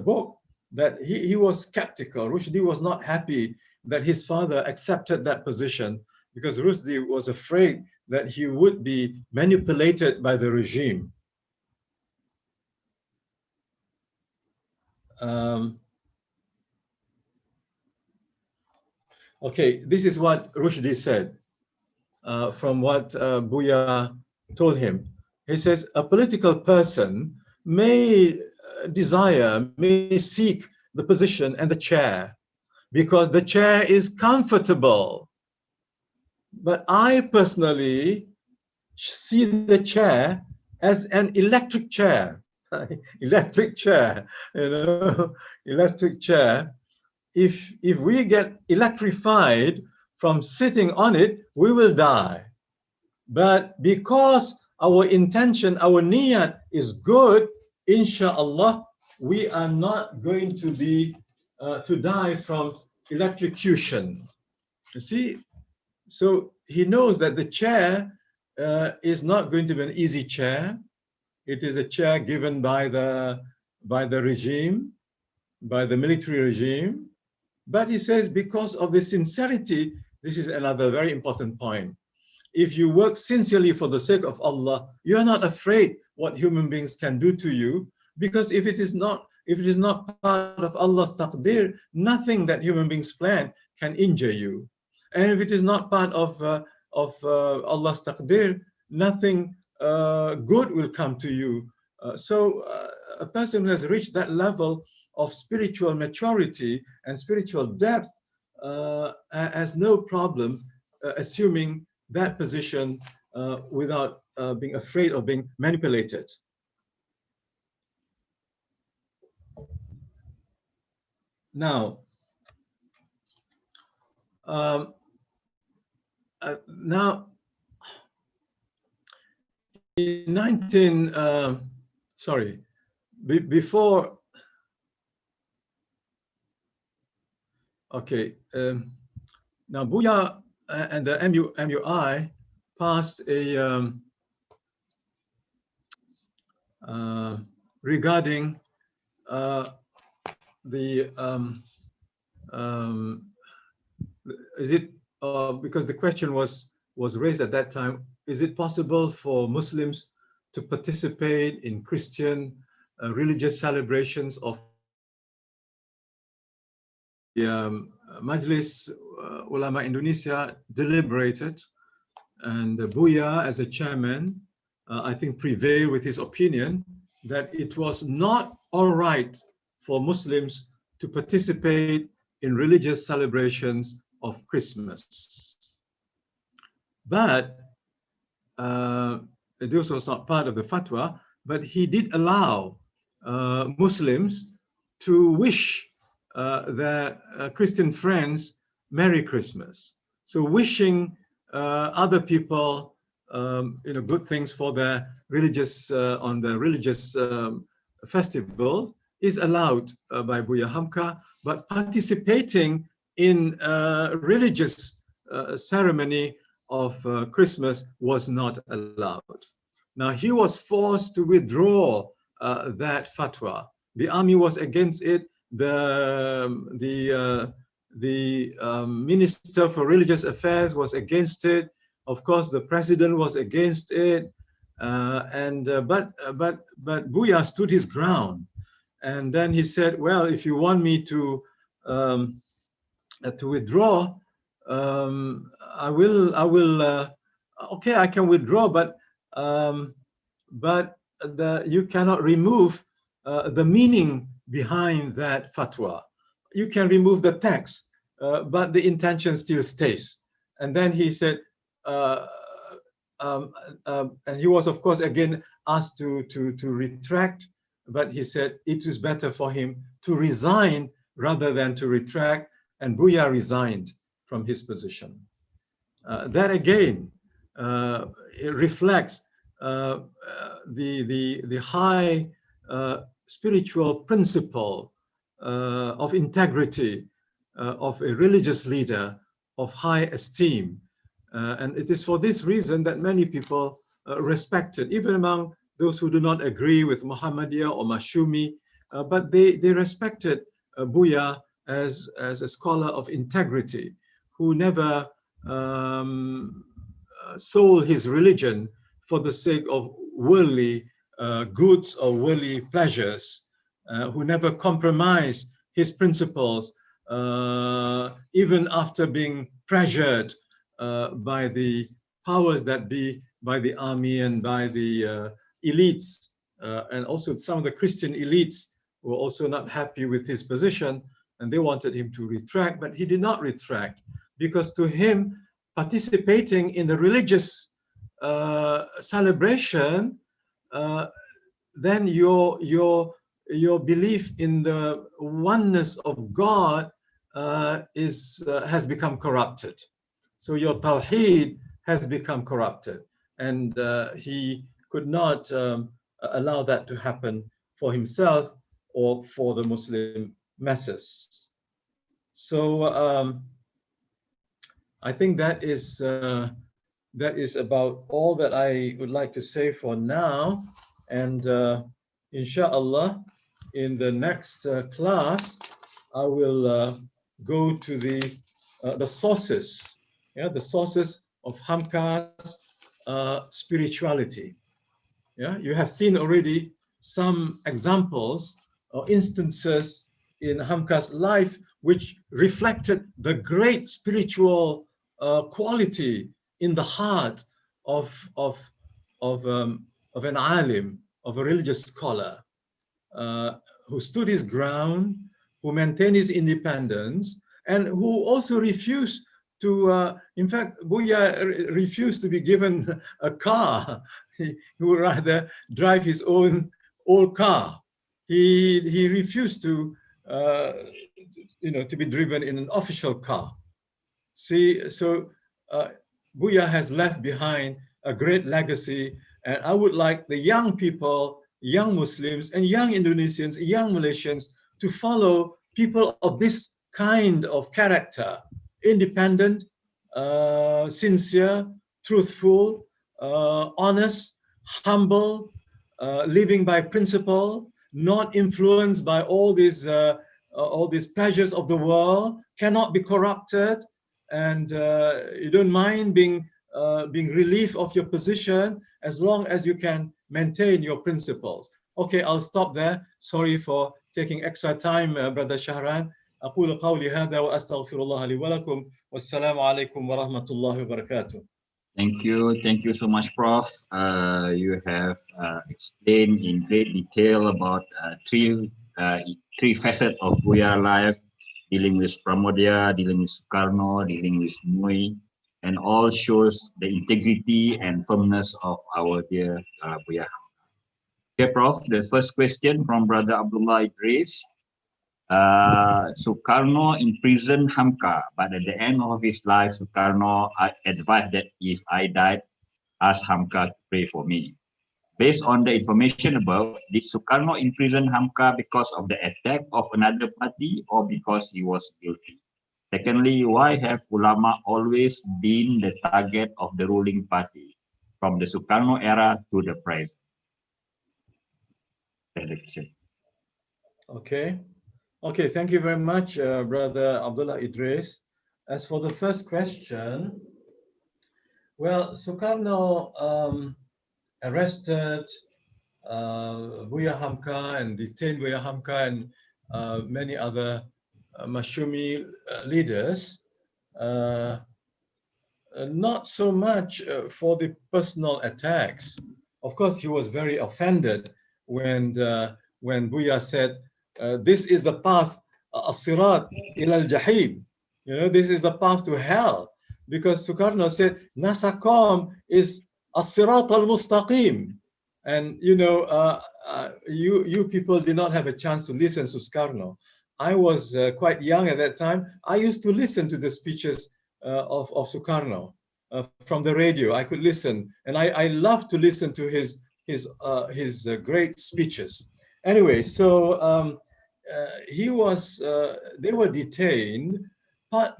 S3: book that he was skeptical. Rushdie was not happy that his father accepted that position because Rushdie was afraid that he would be manipulated by the regime. Okay, this is what Rushdie said from what Bhuya told him. He says, a political person may seek the position and the chair because the chair is comfortable. But I personally see the chair as an electric chair. Electric chair, you know, electric chair. If we get electrified from sitting on it, we will die. But because our intention, our niyat is good, inshallah, we are not going to be to die from electrocution. You see, so he knows that the chair is not going to be an easy chair. It is a chair given by the regime, by the military regime. But he says because of the sincerity, this is another very important point. If you work sincerely for the sake of Allah, you are not afraid what human beings can do to you, because if it is not part of Allah's taqdir, nothing that human beings plan can injure you. And if it is not part of Allah's taqdir, nothing good will come to you. So a person who has reached that level of spiritual maturity and spiritual depth has no problem assuming that position without being afraid of being manipulated. Now, in before, okay, now Bhuya and the MUI passed a regarding is it because the question was raised at that time, is it possible for Muslims to participate in Christian religious celebrations of the Majlis Ulama Indonesia deliberated, and Bhuya as a chairman I think prevailed with his opinion that it was not all right for Muslims to participate in religious celebrations of Christmas. But this was not part of the fatwa, but he did allow Muslims to wish their Christian friends Merry Christmas. So wishing other people good things for their religious on the religious festivals is allowed by Bhuya Hamka, but participating in religious ceremony of Christmas was not allowed. Now he was forced to withdraw that fatwa. The army was against it. The Minister for Religious Affairs was against it. Of course, the president was against it, but Bhuya stood his ground, and then he said, "Well, if you want me to withdraw, I will. Okay, I can withdraw, but you cannot remove the meaning behind that fatwa. You can remove the text, but the intention still stays." And then he said. And he was, of course, again asked to retract, but he said it is better for him to resign rather than to retract, and Bhuya resigned from his position. That again it reflects the high spiritual principle of integrity, of a religious leader of high esteem. And it is for this reason that many people respected, even among those who do not agree with Muhammadiyah or Mashumi, but they respected Bhuya as a scholar of integrity, who never sold his religion for the sake of worldly goods or worldly pleasures, who never compromised his principles, even after being pressured by the powers that be, by the army and by the elites, and also some of the Christian elites were also not happy with his position, and they wanted him to retract, but he did not retract, because to him, participating in the religious celebration, then your belief in the oneness of God has become corrupted. So your tawheed has become corrupted, and he could not allow that to happen for himself or for the Muslim masses. So I think that is about all that I would like to say for now, and inshallah, in the next class, I will go to the sources, the sources of Hamka's spirituality. Yeah, you have seen already some examples or instances in Hamka's life which reflected the great spiritual quality in the heart of an alim, of a religious scholar, who stood his ground, who maintained his independence, and who also refused to, in fact, Bhuya refused to be given a car. He would rather drive his own old car. He refused to, to be driven in an official car. See, so Bhuya has left behind a great legacy, and I would like the young people, young Muslims, and young Indonesians, young Malaysians to follow people of this kind of character: independent, sincere, truthful, honest, humble, living by principle, not influenced by all these pleasures of the world, cannot be corrupted, and you don't mind being relieved of your position as long as you can maintain your principles. Okay, I'll stop there. Sorry for taking extra time, Brother Shahran. أقول قولي هذا وأستغفر الله لي ولكم والسلام عليكم ورحمة الله وبركاته.
S1: Thank you so much, Prof. You have explained in great detail about three facets of Bhuya life, dealing with Pramodia, dealing with Sukarno, dealing with Mui, and all shows the integrity and firmness of our dear Bhuya. Okay, Prof, the first question from Brother Abdullah Idris. Sukarno imprisoned Hamka, but at the end of his life, Sukarno advised that if I died, ask Hamka to pray for me. Based on the information above, did Sukarno imprison Hamka because of the attack of another party or because he was guilty? Secondly, why have ulama always been the target of the ruling party from the Sukarno era to the present?
S3: Okay, thank you very much, Brother Abdullah Idris. As for the first question, well, Sukarno arrested Bhuya Hamka and detained Bhuya Hamka and many other Mashumi leaders, not so much for the personal attacks. Of course, he was very offended when Bhuya said, this is the path, as-sirat ila al-jahim. This is the path to hell. Because Sukarno said, Nasakom is as-sirat al-mustaqim. And you people did not have a chance to listen to Sukarno. I was quite young at that time. I used to listen to the speeches of Sukarno from the radio. I could listen, and I loved to listen to his great speeches. Anyway, so they were detained, but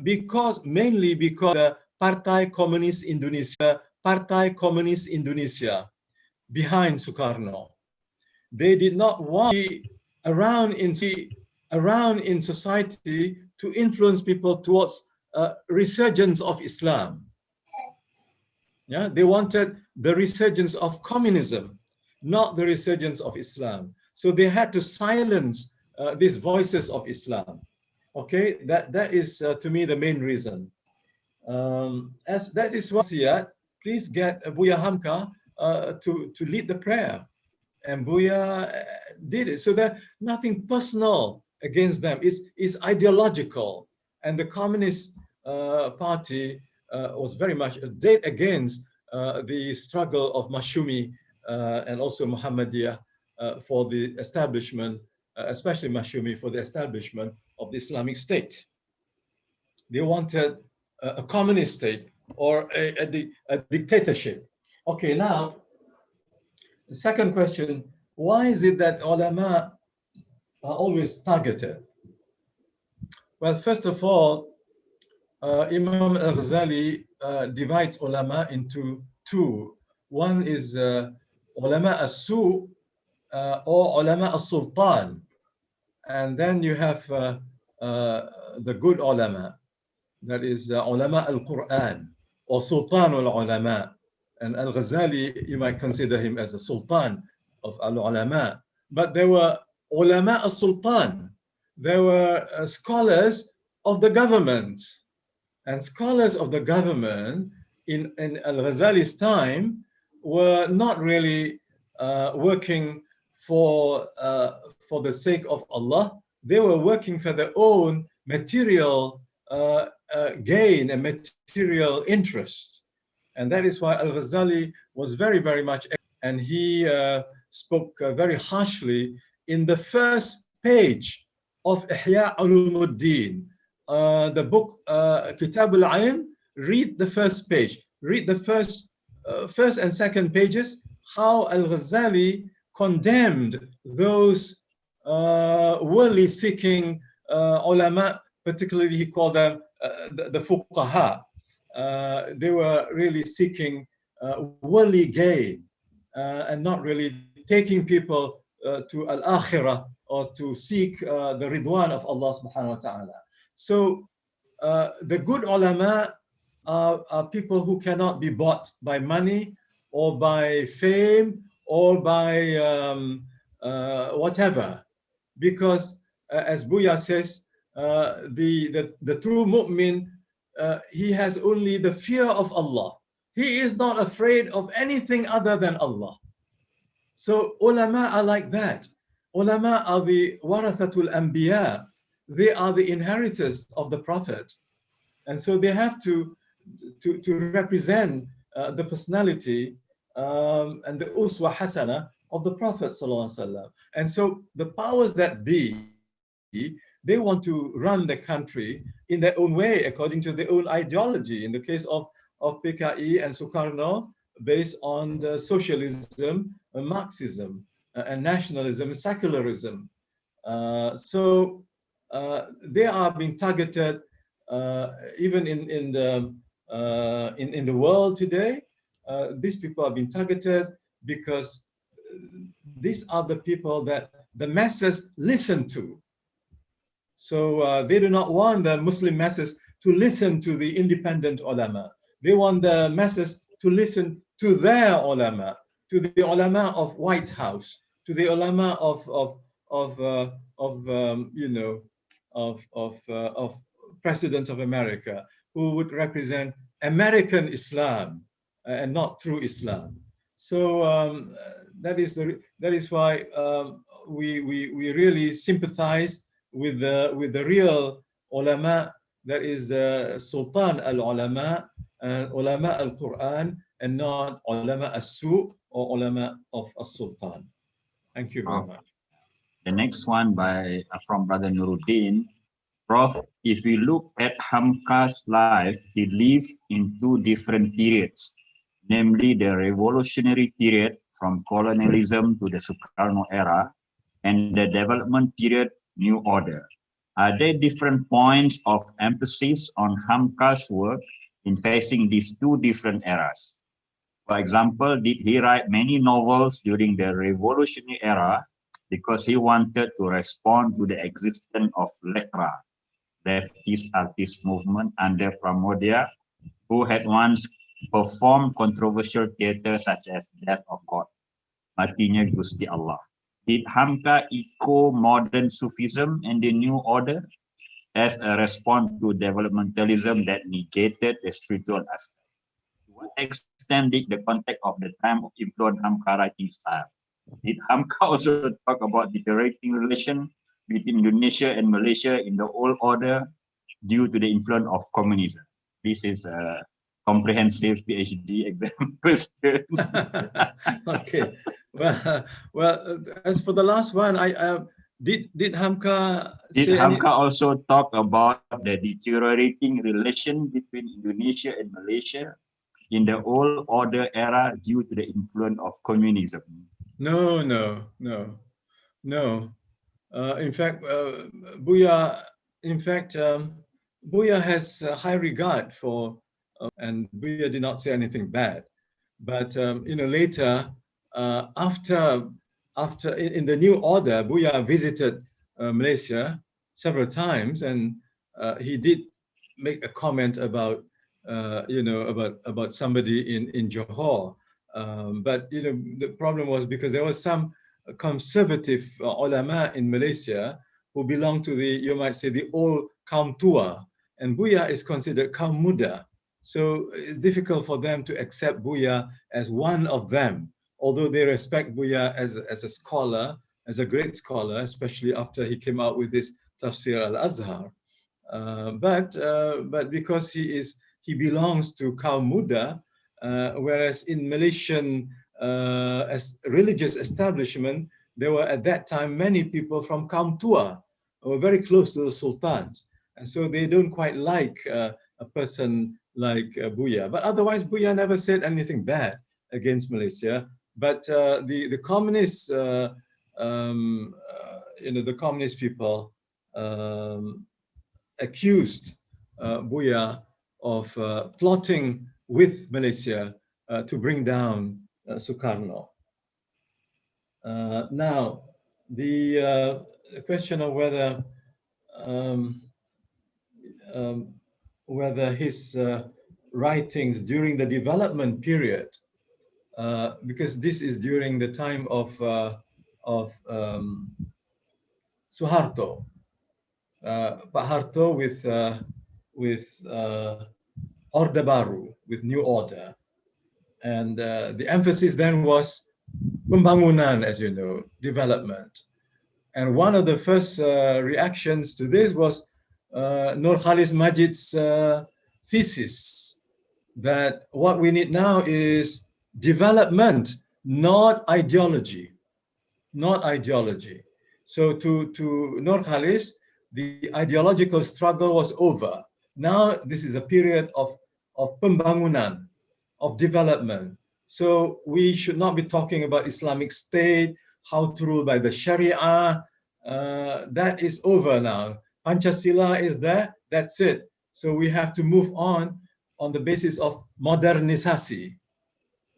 S3: mainly because the Partai Komunis Indonesia behind Sukarno. They did not want to be around in society to influence people towards resurgence of Islam. Yeah, they wanted the resurgence of communism, not the resurgence of Islam. So they had to silence these voices of Islam. Okay, that is to me the main reason. As that is why, please get Bhuya Hamka to lead the prayer, and Bhuya did it. So that nothing personal against them. It's ideological, and the Communist Party was very much dead against the struggle of Masyumi and also Muhammadiyah for the establishment, especially Masyumi, for the establishment of the Islamic State. They wanted a communist state or a dictatorship. Okay, now, the second question, why is it that ulama are always targeted? Well, first of all, Imam al-Ghazali divides ulama into two. One is ulama as-su or ulama as-sultan. And then you have the good ulama, that is ulama al-Quran or sultan al-ulama. And al-Ghazali, you might consider him as a sultan of al-ulama. But there were ulama al-sultan. There were scholars of the government. And scholars of the government in al-Ghazali's time were not really working for the sake of Allah. They were working for their own material gain and material interest. And that is why al-Ghazali was very, very much, and he spoke very harshly in the first page of Ihya Ulumuddin, the book Kitab al-Ayn. Read the first page, read the first and second pages, how al-Ghazali condemned those worldly seeking ulama, particularly he called them the fuqaha. They were really seeking worldly gain and not really taking people to al-akhirah or to seek the ridwan of Allah subhanahu wa ta'ala. So the good ulama are people who cannot be bought by money or by fame or by whatever, because as Bhuya says, the true mu'min, he has only the fear of Allah. He is not afraid of anything other than Allah. So ulama are like that. Ulama are the warathatul anbiya. They are the inheritors of the Prophet. And so they have to represent the personality and the uswa hasana of the Prophet ﷺ. And so the powers that be, they want to run the country in their own way, according to their own ideology. In the case of PKI and Sukarno, based on the socialism, Marxism, and nationalism, secularism. So they are being targeted even in the world today. These people are being targeted because these are the people that the masses listen to. So they do not want the Muslim masses to listen to the independent ulama. They want the masses to listen to their ulama, to the ulama of White House, to the ulama of President of America, who would represent American Islam and not true Islam. So that is why we really sympathize with the real ulama, that is Sultan al-Ulama and ulama al-Quran, and not ulama as-su or ulama of as-Sultan. Thank you very much.
S1: The next one from Brother Nuruddin. Prof, if we look at Hamka's life, he lived in two different periods, namely the revolutionary period from colonialism to the Sukarno era, and the development period New Order. Are there different points of emphasis on Hamka's work in facing these two different eras? For example, did he write many novels during the revolutionary era because he wanted to respond to the existence of Lekra, leftist artist movement under Pramodia, who had once performed controversial theatre such as Death of God, Matinya Gusti Allah? Did Hamka echo modern Sufism and the New Order as a response to developmentalism that negated the spiritual aspect? To what extent did the context of the time influence Hamka writing style? Did Hamka also talk about deteriorating relation between Indonesia and Malaysia in the old order due to the influence of communism? This is a comprehensive PhD exam question.
S3: Okay. Well, as for the last one, did Hamka
S1: Did
S3: say
S1: Hamka also talk about the deteriorating relation between Indonesia and Malaysia in the old order era due to the influence of communism?
S3: No. In fact, Bhuya has high regard for, and Bhuya did not say anything bad. But later, after in the new order, Bhuya visited Malaysia several times, and he did make a comment about about somebody in Johor. But the problem was because there was some conservative ulama in Malaysia who belong to the, you might say, the old kaum tua, and Bhuya is considered kaum muda. So it's difficult for them to accept Bhuya as one of them, although they respect Bhuya as a scholar, as a great scholar, especially after he came out with this Tafsir al-Azhar. But because he belongs to kaum muda, whereas in Malaysian as religious establishment, there were at that time many people from kaum tua who were very close to the sultans, and so they don't quite like a person like Bhuya. But otherwise, Bhuya never said anything bad against Malaysia. But the communists, the communist people accused Bhuya of plotting with Malaysia to bring down Sukarno. Now, the question of whether his writings during the development period, because this is during the time of Suharto, Pak Harto with Orde Baru, with New Order, and the emphasis then was pembangunan, as you know, development. And one of the first reactions to this was Nur Khalis Majid's thesis that what we need now is development, not ideology, not ideology. So to Nur Khalis, the ideological struggle was over. Now this is a period of pembangunan, of development. So we should not be talking about Islamic State, how to rule by the Sharia. That is over now. Pancasila is there, that's it. So we have to move on the basis of modernisasi.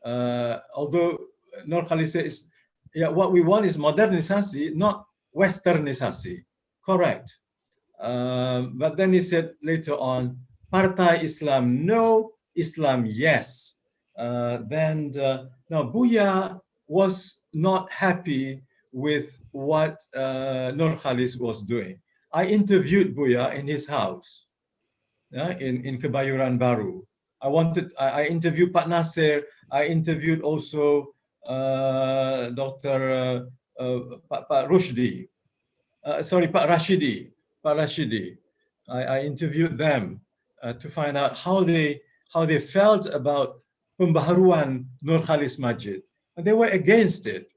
S3: Although Nur Khalis says, yeah, what we want is modernisasi, not westernisasi. Correct. But then he said later on, Partai Islam no, Islam yes. Now Bhuya was not happy with what Nur Khalis was doing. I interviewed Bhuya in his house, in Kebayoran Baru. I interviewed Pak Nasir. I interviewed also Dr. Pak Rushdie. Pak Rashidi. I interviewed them to find out how they felt about pembaharuan Nur Khalis Majid. And they were against it.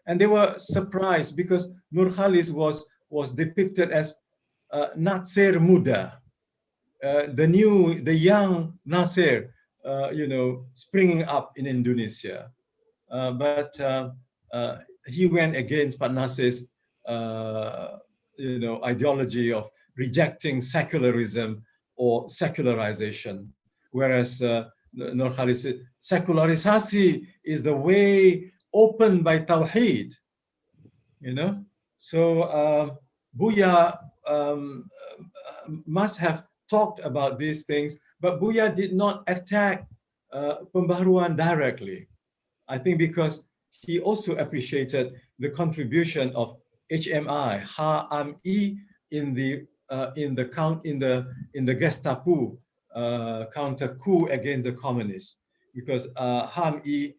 S3: And they were surprised because Nur Khalis was depicted as Nasir Muda, the young Nasir, springing up in Indonesia. But he went against Pak Nasir's ideology of rejecting secularism or secularization, whereas Nur Khalid said secularisasi is the way opened by Tawheed, So Bhuya must have talked about these things, but Bhuya did not attack pembaharuan directly. I think because he also appreciated the contribution of HMI, HMI in the Gestapo counter coup against the communists, because HMI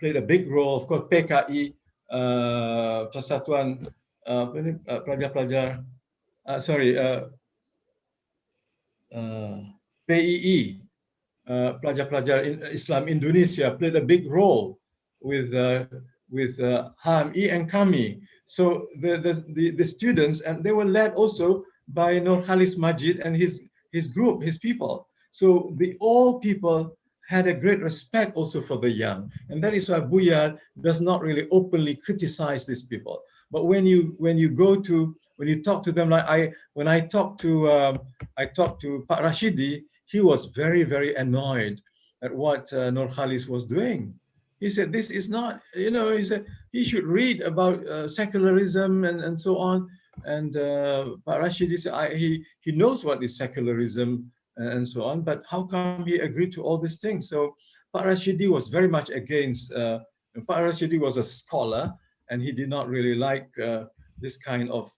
S3: played a big role. Of course, PKI, Persatuan Pelajar-Pelajar, PII, Pelajar-Pelajar in Islam Indonesia, played a big role with HMI and kami. So the students, and they were led also by Nur Khalis Majid and his group, his people. So all people had a great respect also for the young, and that is why Bhuya does not really openly criticize these people. But when you talk to them, like when I talked to Pak Rashidi, he was very, very annoyed at what Nur Khalis was doing. He said, this is not, he said he should read about secularism and so on. And Pak Rashidi said, he knows what is secularism and so on, but how come he agreed to all these things? So Pak Rashidi was very much against, Pak Rashidi was a scholar, and he did not really like this kind of,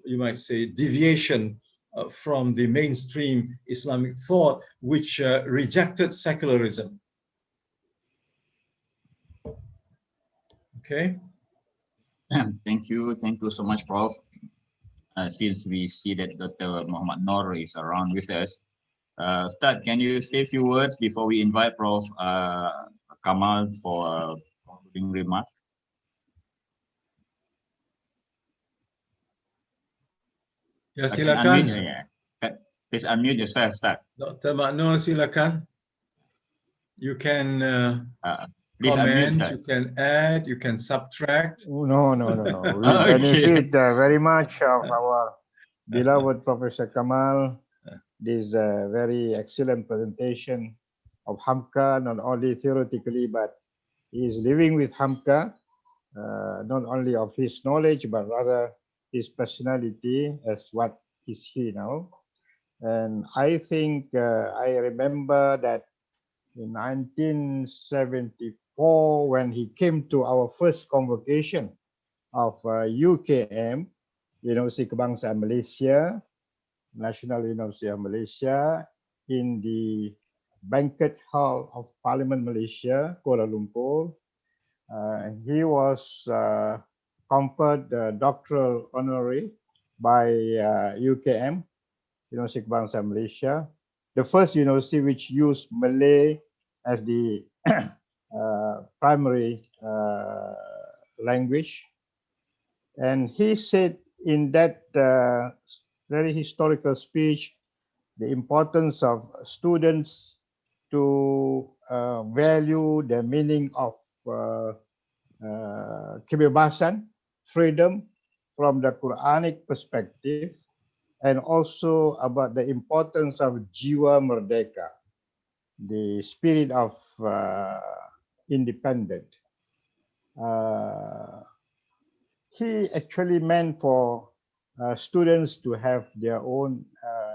S3: you might say, deviation from the mainstream Islamic thought, which rejected secularism. Okay.
S1: Thank you so much, Prof. Since we see that Dr. Muhammad Noor is around with us, Ustad, can you say a few words before we invite Prof. Kamal for concluding remarks?
S3: Ya, silakan.
S1: Please unmute yourself, Ustad.
S3: Dr. Maknur, silakan. You can comment, you can add, you can subtract.
S4: No. We benefit very much of our beloved Professor Kamal. This very excellent presentation of Hamka, not only theoretically, but he is living with Hamka, not only of his knowledge, but rather his personality as what is he now. And I think I remember that in 1974, when he came to our first convocation of UKM, University Kebangsaan Malaysia, National University of Malaysia, in the banquet hall of Parliament Malaysia, Kuala Lumpur. He was conferred doctoral honorary by UKM, University Kebangsaan Malaysia, the first university which used Malay as the primary language. And he said in that very historical speech, the importance of students to value the meaning of kebebasan, freedom from the Quranic perspective, and also about the importance of Jiwa Merdeka, the spirit of independence. He actually meant for students to have their own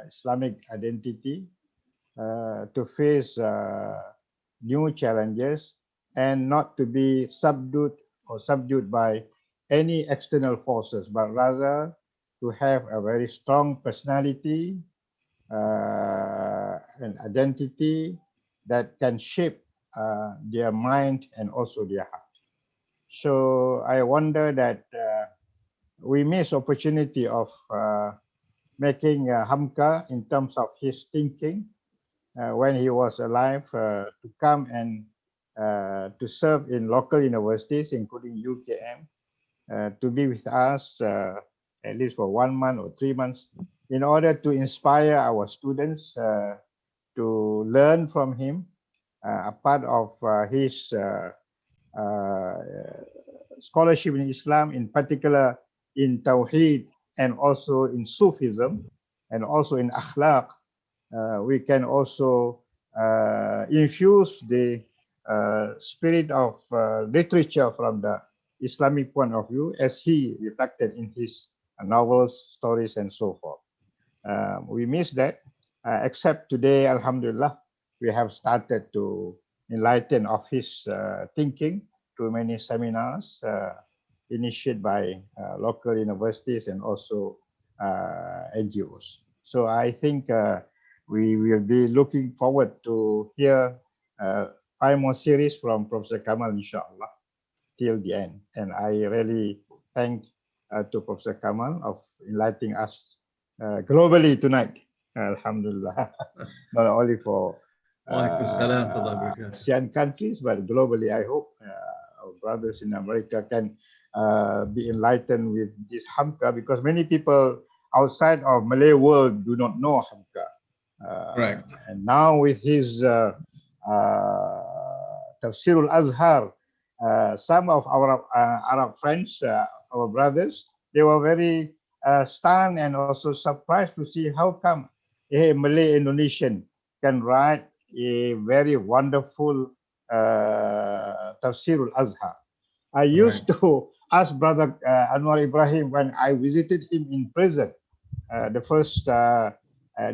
S4: Islamic identity, to face new challenges, and not to be subdued by any external forces, but rather to have a very strong personality and identity that can shape their mind and also their heart. So I wonder that we miss opportunity of making Hamka in terms of his thinking when he was alive to come and to serve in local universities, including UKM, to be with us at least for 1 month or 3 months, in order to inspire our students to learn from him a part of his scholarship in Islam, in particular in Tawheed and also in Sufism and also in Akhlaq. We can also infuse the spirit of literature from the Islamic point of view, as he reflected in his novels, stories, and so forth. We miss that, except today, Alhamdulillah, we have started to enlighten of his thinking through many seminars initiated by local universities and also NGOs. So I think we will be looking forward to hear 5 more series from Professor Kamal, inshallah, till the end. And I really thank to Professor Kamal of enlightening us globally tonight. Alhamdulillah, not only for ASEAN countries, but globally. I hope our brothers in America can be enlightened with this Hamka, because many people outside of Malay world do not know Hamka.
S3: Right.
S4: And now with his Tafsirul Azhar, some of our Arab friends, our brothers, they were very stunned and also surprised to see how come a Malay Indonesian can write a very wonderful Tafsirul Azhar. I used to ask Brother Anwar Ibrahim when I visited him in prison, the first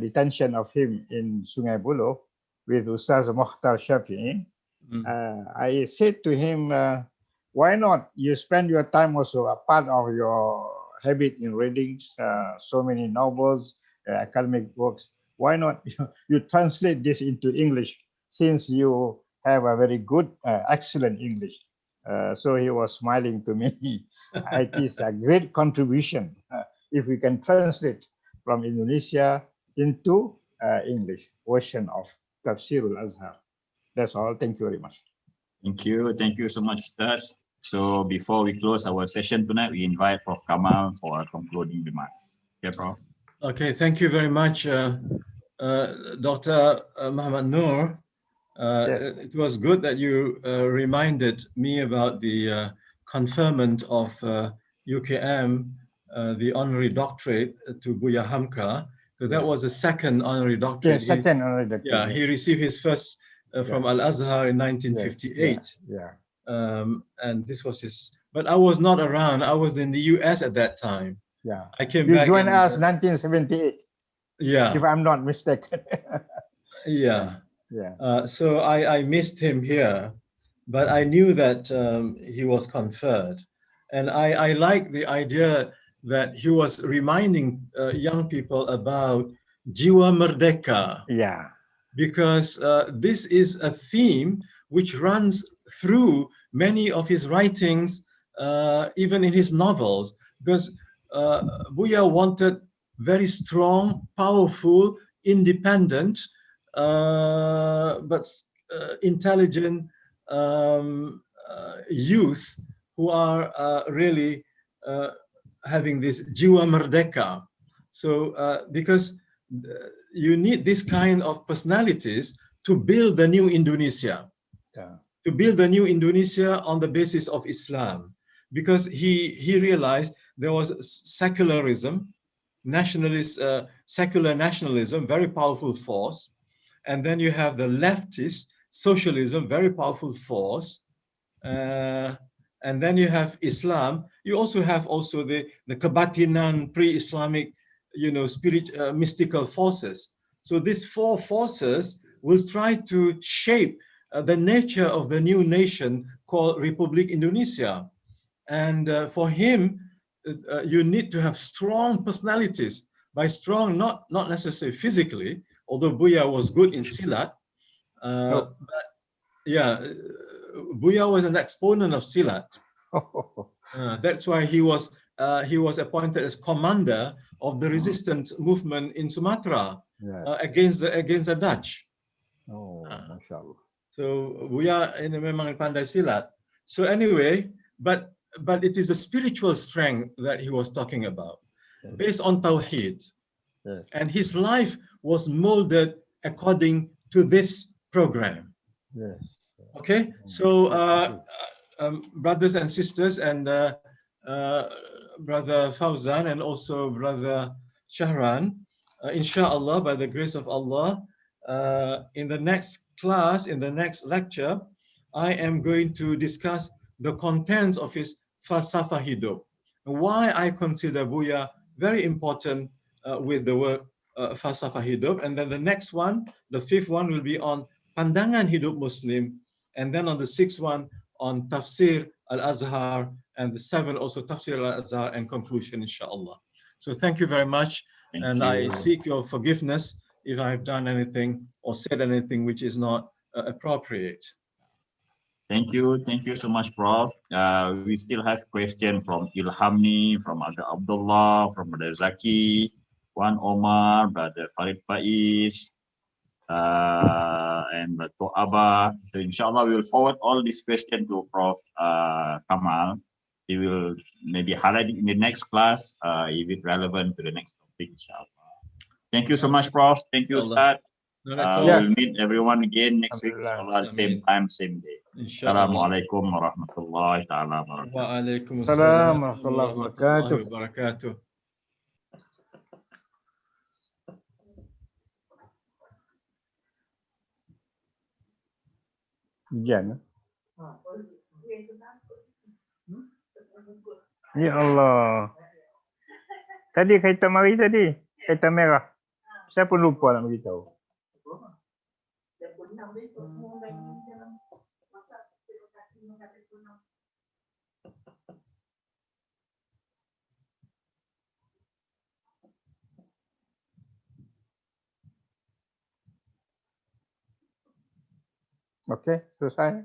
S4: detention of him in Sungai Buloh with Ustaz Mokhtar Shafi'i. I said to him, why not you spend your time also, a part of your habit in readings, so many novels, academic works, why not you translate this into English, since you have a very good, excellent English. So he was smiling to me. It is a great contribution if we can translate from Indonesia into English version of Tafsirul Azhar. That's all. Thank you very much.
S1: Thank you. Thank you so much, Ustaz. So before we close our session tonight, we invite Prof. Kamal for concluding remarks. Yeah, Prof.
S3: Okay, thank you very much, Dr. Muhammad Noor.
S4: Yes.
S3: It was good that you reminded me about the conferment of UKM, the honorary doctorate to Bhuya Hamka, because that was the second honorary doctorate.
S4: Yes, second honorary doctorate.
S3: Yeah, he received his first from Al-Azhar in 1958.
S4: Yeah.
S3: And this was his, but I was not around. I was in the US at that time.
S4: Yeah.
S3: I came
S4: You
S3: back.
S4: joined us 1978.
S3: Yeah.
S4: If I'm not mistaken.
S3: Yeah.
S4: Yeah.
S3: So I missed him here, but I knew that he was conferred. And I like the idea that he was reminding young people about Jiwa Merdeka.
S4: Yeah.
S3: Because this is a theme which runs through many of his writings, even in his novels, because Bhuya wanted very strong, powerful, independent, but intelligent youth who are really having this Jiwa Merdeka. So because you need this kind of personalities to build the new Indonesia, to build the new Indonesia on the basis of Islam, because he realized there was secularism, nationalist, secular nationalism, very powerful force, and then you have the leftist socialism, very powerful force, and then you have Islam. You also have the kebatinan, pre-Islamic, spirit, mystical forces. So these 4 forces will try to shape the nature of the new nation called Republik Indonesia. And for him, you need to have strong personalities. By strong, not necessarily physically, although Bhuya was good in Silat. But yeah, Bhuya was an exponent of Silat. That's why he was appointed as commander of the resistance movement in Sumatra against the Dutch.
S4: Mashallah.
S3: So Bhuya ini memang pandai silat. So anyway, but it is a spiritual strength that he was talking about, based on Tawheed. And his life was molded according to this program. Okay, so brothers and sisters, and Brother Fauzan and also Brother Shahran, inshallah, by the grace of Allah, in the next class, in the next lecture, I am going to discuss the contents of his Falsafah Hidup. Why I consider Bhuya very important with the work Falsafah Hidup. And then the next one, the fifth one, will be on Pandangan Hidup Muslim. And then on the sixth one, on Tafsir Al-Azhar, and the seventh also Tafsir Al-Azhar, and conclusion, inshallah. So thank you very much.
S1: Thank you.
S3: I seek your forgiveness if I have done anything or said anything which is not appropriate.
S1: Thank you so much, Prof. We still have question from Ilhamni, from Abdullah, from Brother Zaki, Wan Omar, Brother Farid Faiz, and Brother Abba. So inshallah, we will forward all these questions to Prof. Kamal. He will maybe highlight it in the next class if it's relevant to the next topic, inshallah. Thank you so much, Prof. Thank you, Ustad. We'll meet everyone again next week, inshallah, at the same time, same day. Assalamualaikum warahmatullahi ta'ala wabarakatuh.
S3: Waalaikumsalam warahmatullahi wabarakatuh.
S4: Hujan. Ya Allah. Tadi kaitan mari tadi, kaitan merah. Saya pun lupa nak beritahu. Okey, selesai.